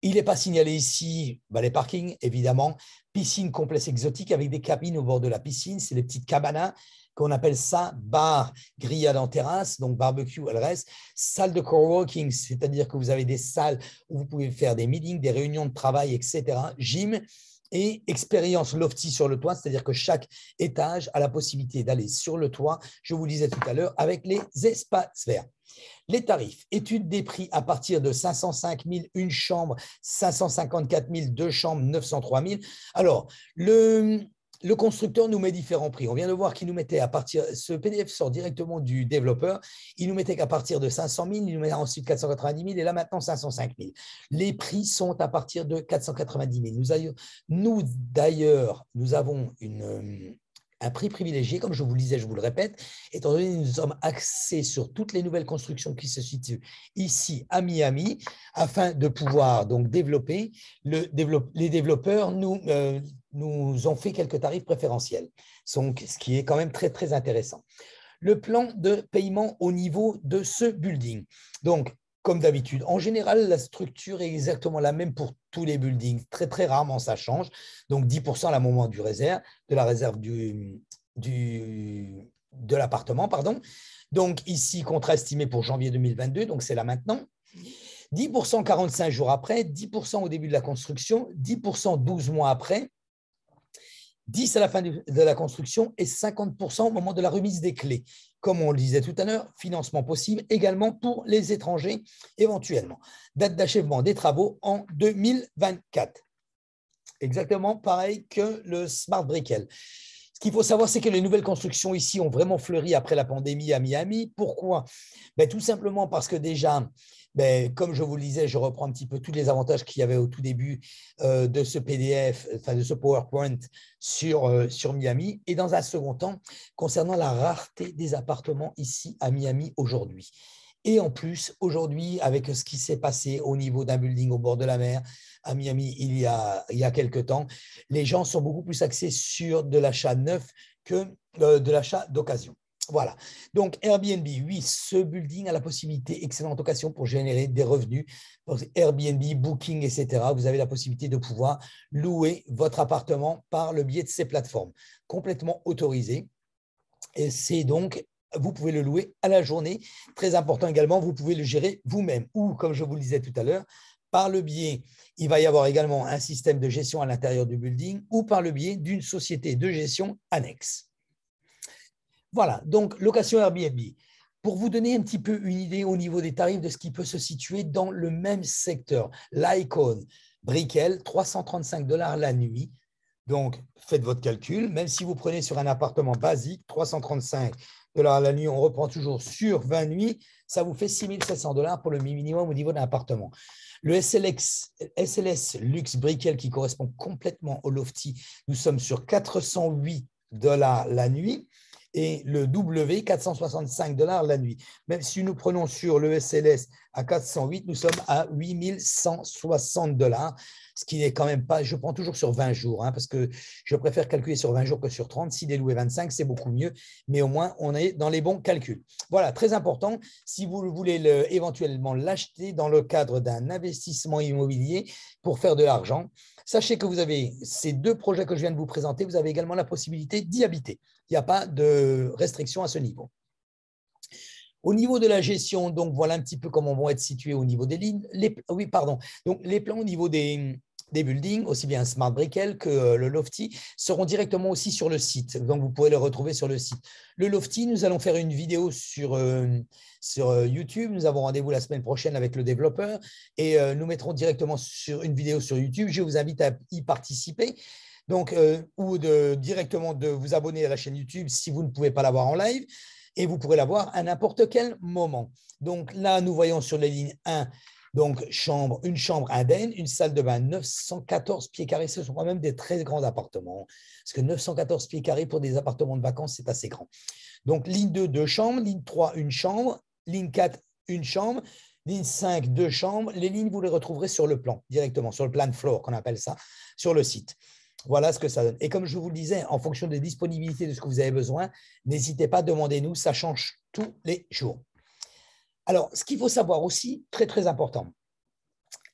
il n'est pas signalé ici, les parkings, évidemment, piscine complexe exotique avec des cabines au bord de la piscine, c'est les petites cabanas, qu'on appelle ça bar, grillade en terrasse, donc barbecue et le reste, salle de coworking, c'est-à-dire que vous avez des salles où vous pouvez faire des meetings, des réunions de travail, etc., gym, et expérience lofty sur le toit, c'est-à-dire que chaque étage a la possibilité d'aller sur le toit, je vous le disais tout à l'heure, avec les espaces verts. Les tarifs, étude des prix à partir de 505 000, une chambre, 554 000, 2 chambres, 903 000. Alors, le constructeur nous met différents prix. On vient de voir qu'il nous mettait à partir, ce PDF sort directement du développeur, il nous mettait qu'à partir de 500 000, il nous mettait ensuite 490 000 et là maintenant 505 000. Les prix sont à partir de 490 000. Nous d'ailleurs, nous avons un prix privilégié, comme je vous le disais, je vous le répète, étant donné que nous sommes axés sur toutes les nouvelles constructions qui se situent ici à Miami, afin de pouvoir donc développer, les développeurs nous ont fait quelques tarifs préférentiels, donc, ce qui est quand même très, très intéressant. Le plan de paiement au niveau de ce building. Donc, comme d'habitude, en général, la structure est exactement la même pour tous les buildings. Très, très rarement, ça change. Donc, 10% à la moment de la réserve de l'appartement, pardon. Donc, ici, contrat estimé pour janvier 2022, donc c'est là maintenant. 10% 45 jours après, 10% au début de la construction, 10% 12 mois après, 10 à la fin de la construction et 50% au moment de la remise des clés. Comme on le disait tout à l'heure, financement possible également pour les étrangers éventuellement. Date d'achèvement des travaux en 2024. Exactement pareil que le Smart Brickell. Ce qu'il faut savoir, c'est que les nouvelles constructions ici ont vraiment fleuri après la pandémie à Miami. Pourquoi? Tout simplement parce que déjà, comme je vous le disais, je reprends un petit peu tous les avantages qu'il y avait au tout début de ce PDF, enfin de ce PowerPoint sur Miami. Et dans un second temps, concernant la rareté des appartements ici à Miami aujourd'hui. Et en plus, aujourd'hui, avec ce qui s'est passé au niveau d'un building au bord de la mer à Miami il y a quelques temps, les gens sont beaucoup plus axés sur de l'achat neuf que de l'achat d'occasion. Voilà. Donc, Airbnb, oui, ce building a la possibilité, excellente occasion pour générer des revenus. Airbnb, Booking, etc. Vous avez la possibilité de pouvoir louer votre appartement par le biais de ces plateformes, complètement autorisées. Et c'est donc, vous pouvez le louer à la journée. Très important également, vous pouvez le gérer vous-même ou, comme je vous le disais tout à l'heure, par le biais, il va y avoir également un système de gestion à l'intérieur du building ou par le biais d'une société de gestion annexe. Voilà, donc location Airbnb. Pour vous donner un petit peu une idée au niveau des tarifs de ce qui peut se situer dans le même secteur, l'Icon Brickell, 335 $ la nuit. Donc, faites votre calcul. Même si vous prenez sur un appartement basique, 335 $ la nuit, on reprend toujours sur 20 nuits, ça vous fait 6 700 $ pour le minimum au niveau d'un appartement. Le SLS Luxe Brickell, qui correspond complètement au Lofty, nous sommes sur 408 $ la nuit. Et le W, 465 $ la nuit. Même si nous prenons sur le SLS à 408, nous sommes à 8 160 $, ce qui n'est quand même pas, je prends toujours sur 20 jours, parce que je préfère calculer sur 20 jours que sur 30. Si des loués 25, c'est beaucoup mieux, mais au moins, on est dans les bons calculs. Voilà, très important, si vous voulez éventuellement l'acheter dans le cadre d'un investissement immobilier pour faire de l'argent, sachez que vous avez ces deux projets que je viens de vous présenter, vous avez également la possibilité d'y habiter. Il n'y a pas de restriction à ce niveau. Au niveau de la gestion, donc voilà un petit peu comment vont être situés au niveau des lignes. Donc, les plans au niveau des buildings, aussi bien Smart Brickell que le Lofty, seront directement aussi sur le site. Donc, vous pourrez le retrouver sur le site. Le Lofty, nous allons faire une vidéo sur YouTube. Nous avons rendez-vous la semaine prochaine avec le développeur et nous mettrons directement sur une vidéo sur YouTube. Je vous invite à y participer. Donc, ou directement de vous abonner à la chaîne YouTube si vous ne pouvez pas la voir en live, et vous pourrez la voir à n'importe quel moment. Donc là, nous voyons sur les lignes 1, donc une chambre indenne, une salle de bain, 914 pieds carrés. Ce sont quand même des très grands appartements, parce que 914 pieds carrés pour des appartements de vacances, c'est assez grand. Donc ligne 2, 2 chambres, ligne 3, une chambre, ligne 4, une chambre, ligne 5, 2 chambres. Les lignes, vous les retrouverez sur le plan, directement, sur le plan floor, qu'on appelle ça, sur le site. Voilà ce que ça donne. Et comme je vous le disais, en fonction des disponibilités de ce que vous avez besoin, n'hésitez pas, demandez-nous, ça change tous les jours. Alors, ce qu'il faut savoir aussi, très très important,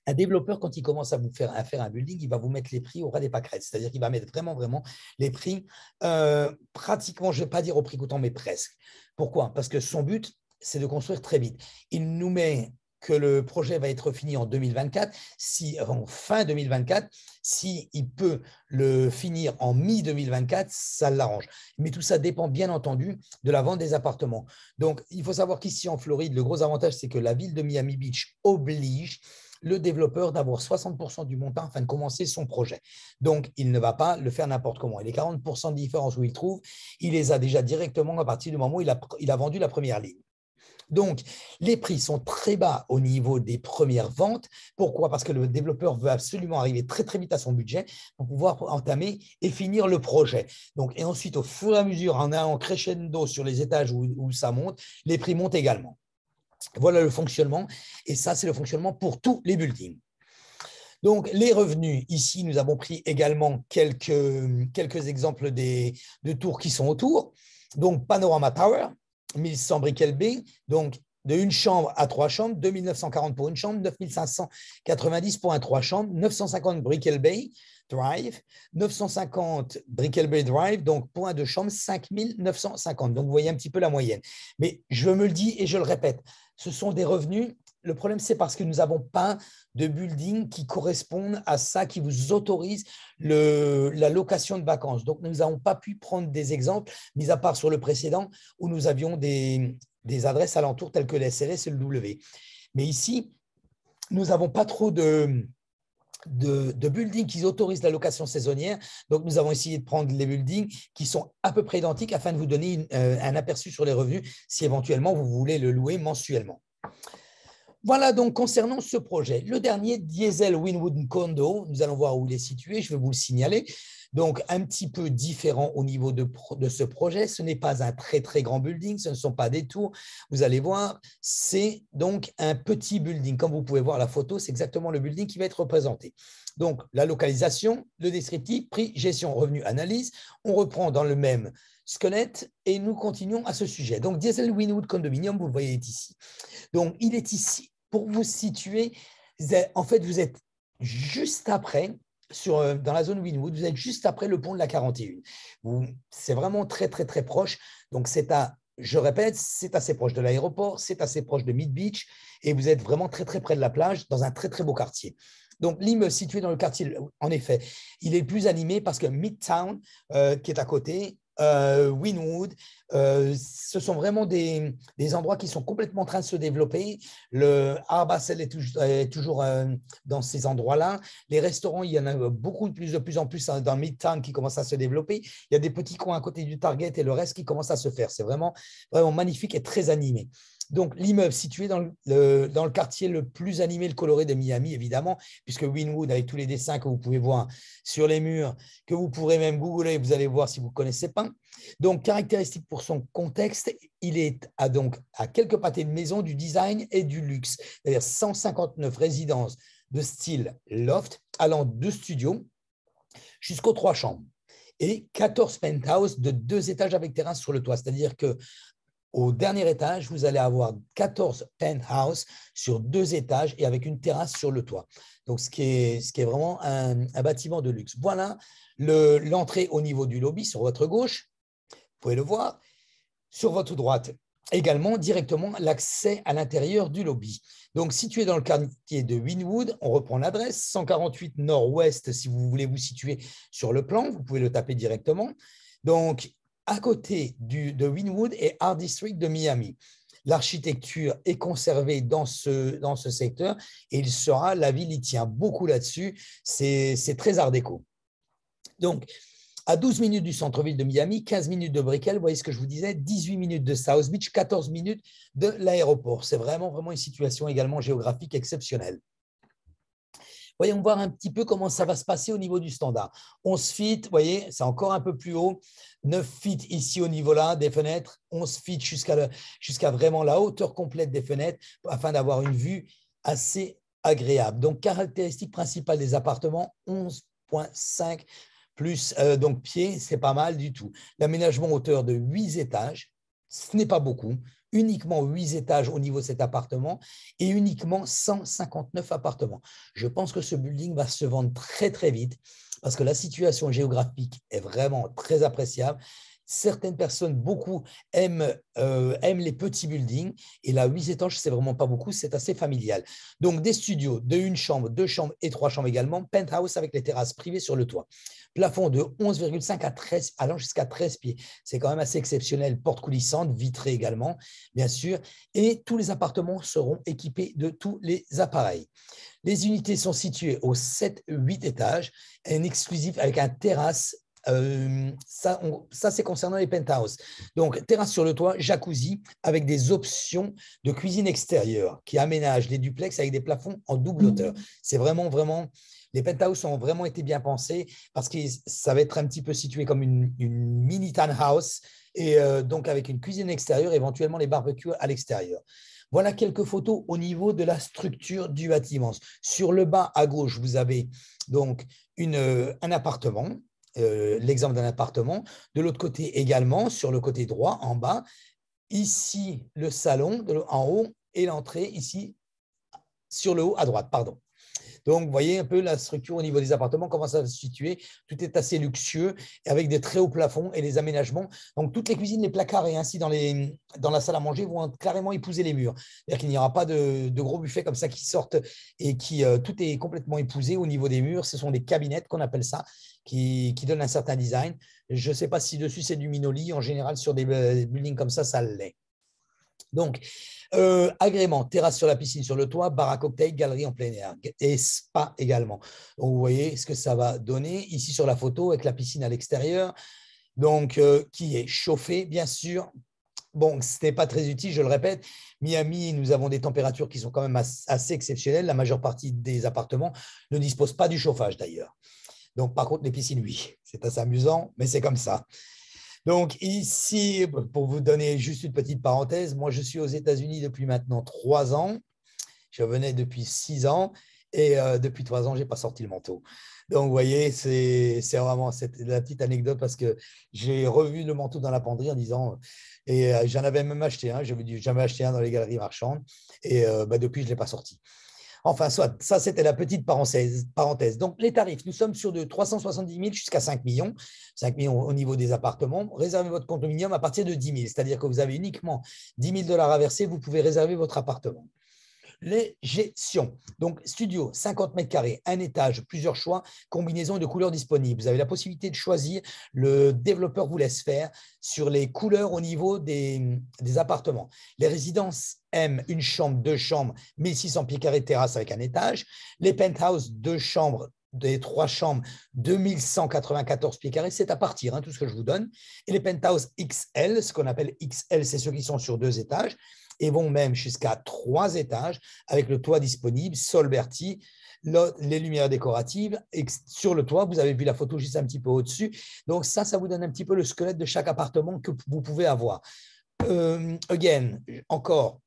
un développeur, quand il commence à faire un building, il va vous mettre les prix au ras des pâquerettes. C'est-à-dire qu'il va mettre vraiment les prix pratiquement, je ne vais pas dire au prix coûtant, mais presque. Pourquoi? Parce que son but, c'est de construire très vite. Il nous met que le projet va être fini en 2024, en fin 2024, s'il peut le finir en mi-2024, ça l'arrange. Mais tout ça dépend bien entendu de la vente des appartements. Donc, il faut savoir qu'ici en Floride, le gros avantage, c'est que la ville de Miami Beach oblige le développeur d'avoir 60% du montant afin de commencer son projet. Donc, il ne va pas le faire n'importe comment. Et les 40% de différence où il trouve, il les a déjà directement à partir du moment où il a vendu la première ligne. Donc, les prix sont très bas au niveau des premières ventes. Pourquoi? Parce que le développeur veut absolument arriver très, très vite à son budget pour pouvoir entamer et finir le projet. Donc, et ensuite, au fur et à mesure, en allant crescendo sur les étages où ça monte, les prix montent également. Voilà le fonctionnement. Et ça, c'est le fonctionnement pour tous les buildings. Donc, les revenus, ici, nous avons pris également quelques exemples de tours qui sont autour. Donc, Panorama Tower, 1100 Brickell Bay, donc de une chambre à trois chambres, 2940 pour une chambre, 9590 pour un trois chambres, 950 Brickell Bay Drive, 950 Brickell Bay Drive, donc pour un deux chambres, 5950. Donc, vous voyez un petit peu la moyenne. Mais je me le dis et je le répète, ce sont des revenus. Le problème, c'est parce que nous n'avons pas de building qui correspondent à ça, qui vous autorise la location de vacances. Donc, nous n'avons pas pu prendre des exemples, mis à part sur le précédent, où nous avions des adresses alentours telles que les SLS et le W. Mais ici, nous n'avons pas trop de buildings qui autorisent la location saisonnière. Donc, nous avons essayé de prendre les buildings qui sont à peu près identiques afin de vous donner un aperçu sur les revenus si éventuellement vous voulez le louer mensuellement. Voilà donc concernant ce projet. Le dernier, Diesel Wynwood Condo, nous allons voir où il est situé, je vais vous le signaler. Donc, un petit peu différent au niveau de ce projet. Ce n'est pas un très, très grand building, ce ne sont pas des tours. Vous allez voir, c'est donc un petit building. Comme vous pouvez voir la photo, c'est exactement le building qui va être représenté. Donc, la localisation, le descriptif, prix, gestion, revenu, analyse. On reprend dans le même squelette et nous continuons à ce sujet. Donc, Diesel Wynwood Condominium, vous le voyez, est ici. Donc, il est ici. Pour vous situer, en fait, vous êtes juste après, dans la zone Wynwood, vous êtes juste après le pont de la 41. C'est vraiment très, très, très proche. Donc, je répète, c'est assez proche de l'aéroport, c'est assez proche de Mid Beach et vous êtes vraiment très, très près de la plage dans un très, très beau quartier. Donc, l'immeuble situé dans le quartier, en effet, il est le plus animé parce que Midtown, qui est à côté, Wynwood, ce sont vraiment des endroits qui sont complètement en train de se développer. Le Art Basel est toujours dans ces endroits-là. Les restaurants, il y en a beaucoup de plus en plus dans Midtown qui commencent à se développer. Il y a des petits coins à côté du Target et le reste qui commence à se faire. C'est vraiment, vraiment magnifique et très animé. Donc, l'immeuble situé dans le quartier le plus animé, le coloré de Miami, évidemment, puisque Wynwood, avec tous les dessins que vous pouvez voir sur les murs, que vous pourrez même googler, vous allez voir si vous ne connaissez pas. Donc, caractéristique pour son contexte, il est à quelques pâtés de maison du design et du luxe, c'est-à-dire 159 résidences de style loft, allant de studios jusqu'aux 3 chambres et 14 penthouses de 2 étages avec terrasse sur le toit, c'est-à-dire que au dernier étage, vous allez avoir 14 penthouses sur 2 étages et avec une terrasse sur le toit. Donc, ce qui est vraiment un bâtiment de luxe. Voilà l'entrée au niveau du lobby sur votre gauche. Vous pouvez le voir. Sur votre droite, également directement l'accès à l'intérieur du lobby. Donc, situé dans le quartier de Wynwood, on reprend l'adresse 148 nord-ouest si vous voulez vous situer sur le plan. Vous pouvez le taper directement. Donc, à côté de Wynwood et Art District de Miami. L'architecture est conservée dans ce secteur et la ville y tient beaucoup là-dessus. C'est très art déco. Donc, à 12 minutes du centre-ville de Miami, 15 minutes de Brickell, vous voyez ce que je vous disais, 18 minutes de South Beach, 14 minutes de l'aéroport. C'est vraiment, vraiment une situation également géographique exceptionnelle. Voyons voir un petit peu comment ça va se passer au niveau du standard. 11 feet, vous voyez, c'est encore un peu plus haut. 9 feet ici au niveau-là des fenêtres. 11 feet jusqu'à vraiment la hauteur complète des fenêtres afin d'avoir une vue assez agréable. Donc, caractéristique principale des appartements, 11,5 plus donc pieds, c'est pas mal du tout. L'aménagement hauteur de 8 étages, ce n'est pas beaucoup. Uniquement 8 étages au niveau de cet appartement et uniquement 159 appartements. Je pense que ce building va se vendre très, très vite parce que la situation géographique est vraiment très appréciable. Certaines personnes, beaucoup, aiment les petits buildings. Et là, 8 étages, c'est vraiment pas beaucoup, c'est assez familial. Donc, des studios de 1 chambre, 2 chambres et 3 chambres également. Penthouse avec les terrasses privées sur le toit. Plafond de 11,5 à 13, allant jusqu'à 13 pieds. C'est quand même assez exceptionnel. Porte coulissante, vitrée également, bien sûr. Et tous les appartements seront équipés de tous les appareils. Les unités sont situées au 7-8 étages, un exclusif avec un terrasse. Ça c'est concernant les penthouses. Donc, terrasse sur le toit, jacuzzi, avec des options de cuisine extérieure qui aménagent les duplex avec des plafonds en double hauteur. C'est vraiment, les penthouses ont vraiment été bien pensés parce que ça va être un petit peu situé comme une mini townhouse et donc avec une cuisine extérieure, éventuellement les barbecues à l'extérieur. Voilà quelques photos au niveau de la structure du bâtiment. Sur le bas à gauche, vous avez donc un appartement, l'exemple d'un appartement. De l'autre côté également, sur le côté droit, en bas, ici le salon en haut et l'entrée ici sur le haut à droite, pardon. Donc, vous voyez un peu la structure au niveau des appartements, comment ça va se situer. Tout est assez luxueux, avec des très hauts plafonds et des aménagements. Donc, toutes les cuisines, les placards et ainsi dans la salle à manger vont carrément épouser les murs. C'est-à-dire qu'il n'y aura pas de gros buffets comme ça qui sortent et qui tout est complètement épousé au niveau des murs. Ce sont des cabinettes qu'on appelle ça, qui donnent un certain design. Je ne sais pas si dessus c'est du Minoli. En général, sur des buildings comme ça l'est. Donc, agrément, terrasse sur la piscine, sur le toit, bar à cocktail, galerie en plein air et spa également. Donc, vous voyez ce que ça va donner ici sur la photo avec la piscine à l'extérieur, donc qui est chauffée, bien sûr. Bon, ce n'est pas très utile, je le répète. Miami, nous avons des températures qui sont quand même assez exceptionnelles. La majeure partie des appartements ne disposent pas du chauffage d'ailleurs. Donc, par contre, les piscines, oui. C'est assez amusant, mais c'est comme ça. Donc ici, pour vous donner juste une petite parenthèse, moi je suis aux États-Unis depuis maintenant 3 ans. Je venais depuis 6 ans et depuis 3 ans, je n'ai pas sorti le manteau. Donc vous voyez, c'est vraiment la petite anecdote parce que j'ai revu le manteau dans la penderie en disant, et j'en avais même acheté un, j'avais jamais acheté un dans les galeries marchandes et depuis, je ne l'ai pas sorti. Enfin, soit, ça, c'était la petite parenthèse. Donc, les tarifs, nous sommes sur de 370 000 jusqu'à 5 millions. 5 millions au niveau des appartements. Réservez votre condominium à partir de 10 000, c'est-à-dire que vous avez uniquement 10 000 $ à verser, vous pouvez réserver votre appartement. Les gestions. Donc, studio, 50 mètres carrés, un étage, plusieurs choix, combinaisons de couleurs disponibles. Vous avez la possibilité de choisir, le développeur vous laisse faire sur les couleurs au niveau des appartements. Les résidences aiment 1 chambre, 2 chambres, 1600 pieds carrés de terrasse avec un étage. Les penthouses, 2 chambres, des 3 chambres, 2194 pieds carrés, c'est à partir, tout ce que je vous donne. Et les penthouses XL, ce qu'on appelle XL, c'est ceux qui sont sur 2 étages, et vont même jusqu'à 3 étages avec le toit disponible, sol berti, les lumières décoratives. Et sur le toit, vous avez vu la photo juste un petit peu au-dessus. Donc ça vous donne un petit peu le squelette de chaque appartement que vous pouvez avoir. Encore,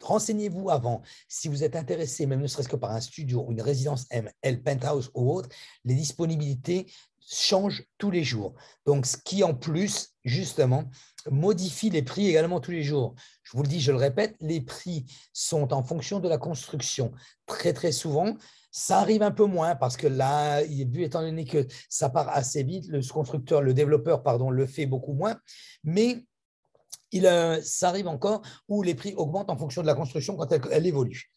renseignez-vous avant. Si vous êtes intéressé, même ne serait-ce que par un studio, une résidence ML, penthouse ou autre, les disponibilités changent tous les jours. Donc, ce qui en plus, justement, modifie les prix également tous les jours. Je vous le dis, je le répète, les prix sont en fonction de la construction. Très, très souvent, ça arrive un peu moins parce que là, étant donné que ça part assez vite, le développeur, le fait beaucoup moins. Mais ça arrive encore où les prix augmentent en fonction de la construction quand elle évolue.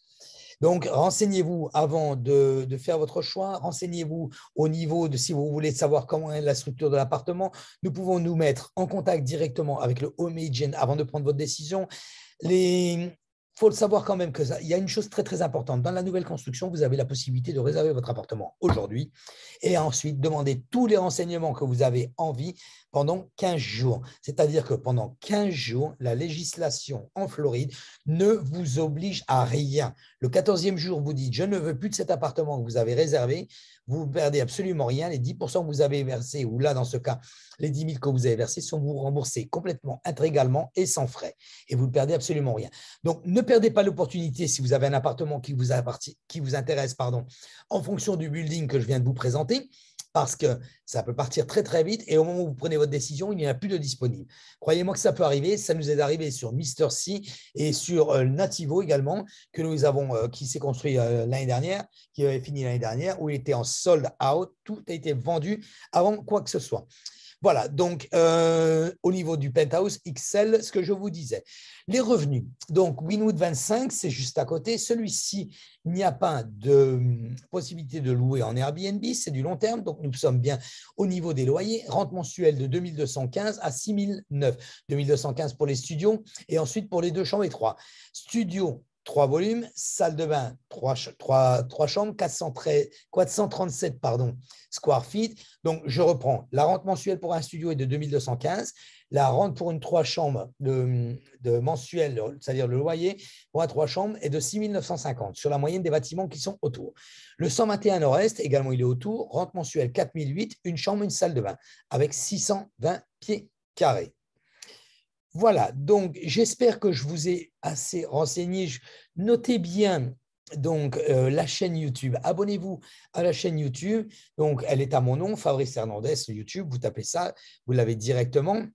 Donc, renseignez-vous avant de faire votre choix. Renseignez-vous au niveau de si vous voulez savoir comment est la structure de l'appartement. Nous pouvons nous mettre en contact directement avec le Home Agent avant de prendre votre décision. Il faut le savoir quand même qu'il y a une chose très, très importante. Dans la nouvelle construction, vous avez la possibilité de réserver votre appartement aujourd'hui et ensuite demander tous les renseignements que vous avez envie pendant 15 jours. C'est-à-dire que pendant 15 jours, la législation en Floride ne vous oblige à rien. Le 14e jour, vous dites « je ne veux plus de cet appartement que vous avez réservé », vous ne perdez absolument rien. Les 10% que vous avez versés, ou là, dans ce cas, les 10 000 que vous avez versés sont vous remboursés complètement, intégralement et sans frais. Et vous ne perdez absolument rien. Donc, ne perdez pas l'opportunité si vous avez un appartement qui vous intéresse, en fonction du building que je viens de vous présenter, parce que ça peut partir très, très vite et au moment où vous prenez votre décision, il n'y en a plus de disponible. Croyez-moi que ça peut arriver. Ça nous est arrivé sur Mr. C et sur Nativo également, que nous avons, qui s'est construit l'année dernière, qui avait fini l'année dernière, où il était en sold out. Tout a été vendu avant quoi que ce soit. Voilà, donc au niveau du Penthouse XL, ce que je vous disais. Les revenus, donc Winwood 25, c'est juste à côté. Celui-ci, il n'y a pas de possibilité de louer en Airbnb, c'est du long terme, donc nous sommes bien au niveau des loyers. Rente mensuelle de 2215 à 6009. 2215 pour les studios et ensuite pour les 2 chambres et 3. Studio, 3 volumes, salle de bain, 3 chambres, 437 square feet. Donc, je reprends. La rente mensuelle pour un studio est de 2215. La rente pour une 3 chambres de mensuel, c'est-à-dire le loyer pour un 3 chambres, est de 6950 sur la moyenne des bâtiments qui sont autour. Le 121 Nord-Est, également, il est autour. Rente mensuelle 4008, une chambre, une salle de bain avec 620 pieds carrés. Voilà, donc j'espère que je vous ai assez renseigné. Notez bien donc la chaîne YouTube. Abonnez-vous à la chaîne YouTube. Donc, elle est à mon nom, Fabrice Hernandez, YouTube. Vous tapez ça, vous l'avez directement.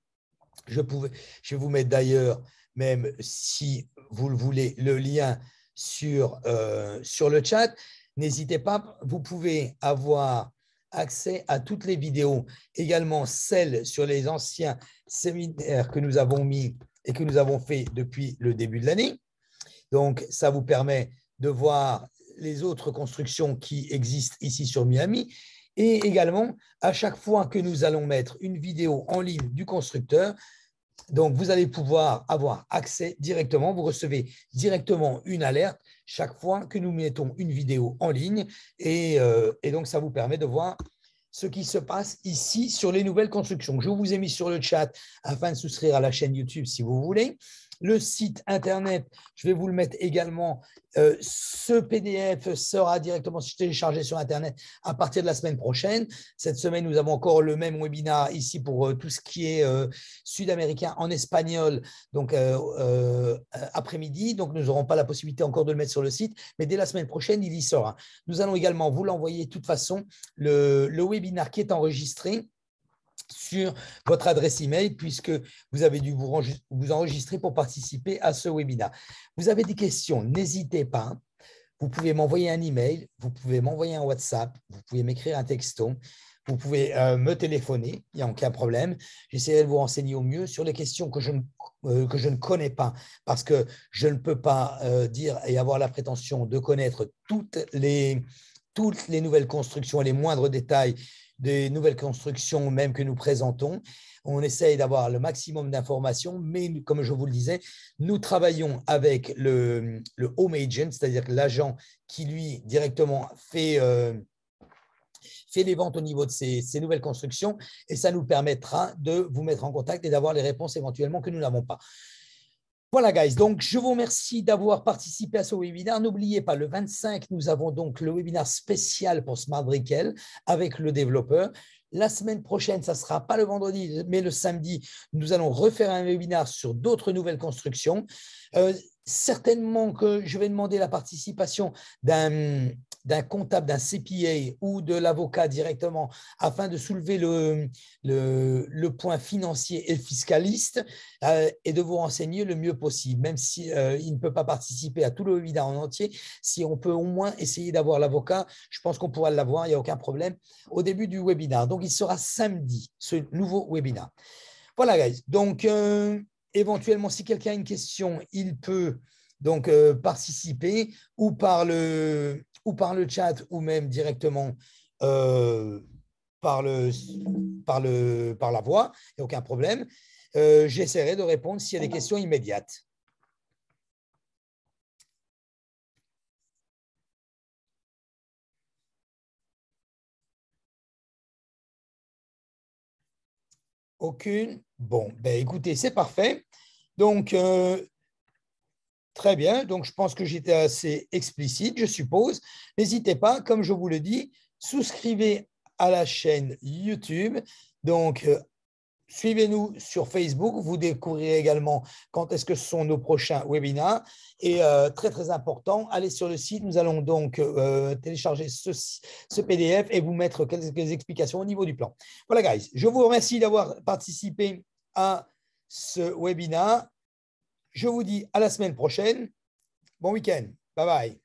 Je vais vous mettre d'ailleurs, même si vous le voulez, le lien sur le chat. N'hésitez pas, vous pouvez avoir accès à toutes les vidéos, également celles sur les anciens séminaires que nous avons mis et que nous avons fait depuis le début de l'année. Donc, ça vous permet de voir les autres constructions qui existent ici sur Miami. Et également, à chaque fois que nous allons mettre une vidéo en ligne du constructeur, donc vous allez pouvoir avoir accès directement, vous recevez directement une alerte chaque fois que nous mettons une vidéo en ligne. Et donc, ça vous permet de voir ce qui se passe ici sur les nouvelles constructions. Je vous ai mis sur le chat afin de souscrire à la chaîne YouTube si vous voulez. Le site internet, je vais vous le mettre également. Ce PDF sera directement téléchargé sur internet à partir de la semaine prochaine. Cette semaine, nous avons encore le même webinaire ici pour tout ce qui est sud-américain en espagnol, donc après-midi. Donc, nous n'aurons pas la possibilité encore de le mettre sur le site, mais dès la semaine prochaine, il y sera. Nous allons également vous l'envoyer de toute façon, le webinaire qui est enregistré sur votre adresse email, puisque vous avez dû vous enregistrer pour participer à ce webinaire. Vous avez des questions, n'hésitez pas. Vous pouvez m'envoyer un email, vous pouvez m'envoyer un WhatsApp, vous pouvez m'écrire un texto, vous pouvez me téléphoner, il n'y a aucun problème. J'essaierai de vous renseigner au mieux sur les questions que je ne connais pas, parce que je ne peux pas dire et avoir la prétention de connaître toutes les nouvelles constructions et les moindres détails des nouvelles constructions même que nous présentons. On essaye d'avoir le maximum d'informations, mais comme je vous le disais, nous travaillons avec le home agent, c'est-à-dire l'agent qui, lui, directement fait les ventes au niveau de ces nouvelles constructions, et ça nous permettra de vous mettre en contact et d'avoir les réponses éventuellement que nous n'avons pas. Voilà, guys. Donc, je vous remercie d'avoir participé à ce webinaire. N'oubliez pas, le 25, nous avons donc le webinaire spécial pour Smart Brickell avec le développeur. La semaine prochaine, ça ne sera pas le vendredi, mais le samedi, nous allons refaire un webinaire sur d'autres nouvelles constructions. Certainement que je vais demander la participation d'un comptable, d'un CPA ou de l'avocat directement afin de soulever le point financier et fiscaliste et de vous renseigner le mieux possible, même si il ne peut pas participer à tout le webinaire en entier. Si on peut au moins essayer d'avoir l'avocat, je pense qu'on pourra l'avoir, il n'y a aucun problème, au début du webinaire. Donc, il sera samedi, ce nouveau webinaire. Voilà, guys. Donc, éventuellement, si quelqu'un a une question, il peut donc participer ou par le chat ou même directement par la voix. Il n'y a aucun problème. J'essaierai de répondre s'il y a des questions immédiates. Aucune? Bon, ben écoutez, c'est parfait. Donc, très bien. Donc, je pense que j'étais assez explicite, je suppose. N'hésitez pas, comme je vous le dis, souscrivez à la chaîne YouTube. Donc, suivez-nous sur Facebook. Vous découvrirez également quand est-ce que sont nos prochains webinaires. Et très, très important, allez sur le site. Nous allons donc télécharger ce PDF et vous mettre quelques explications au niveau du plan. Voilà, guys. Je vous remercie d'avoir participé à ce webinaire. Je vous dis à la semaine prochaine. Bon week-end. Bye bye.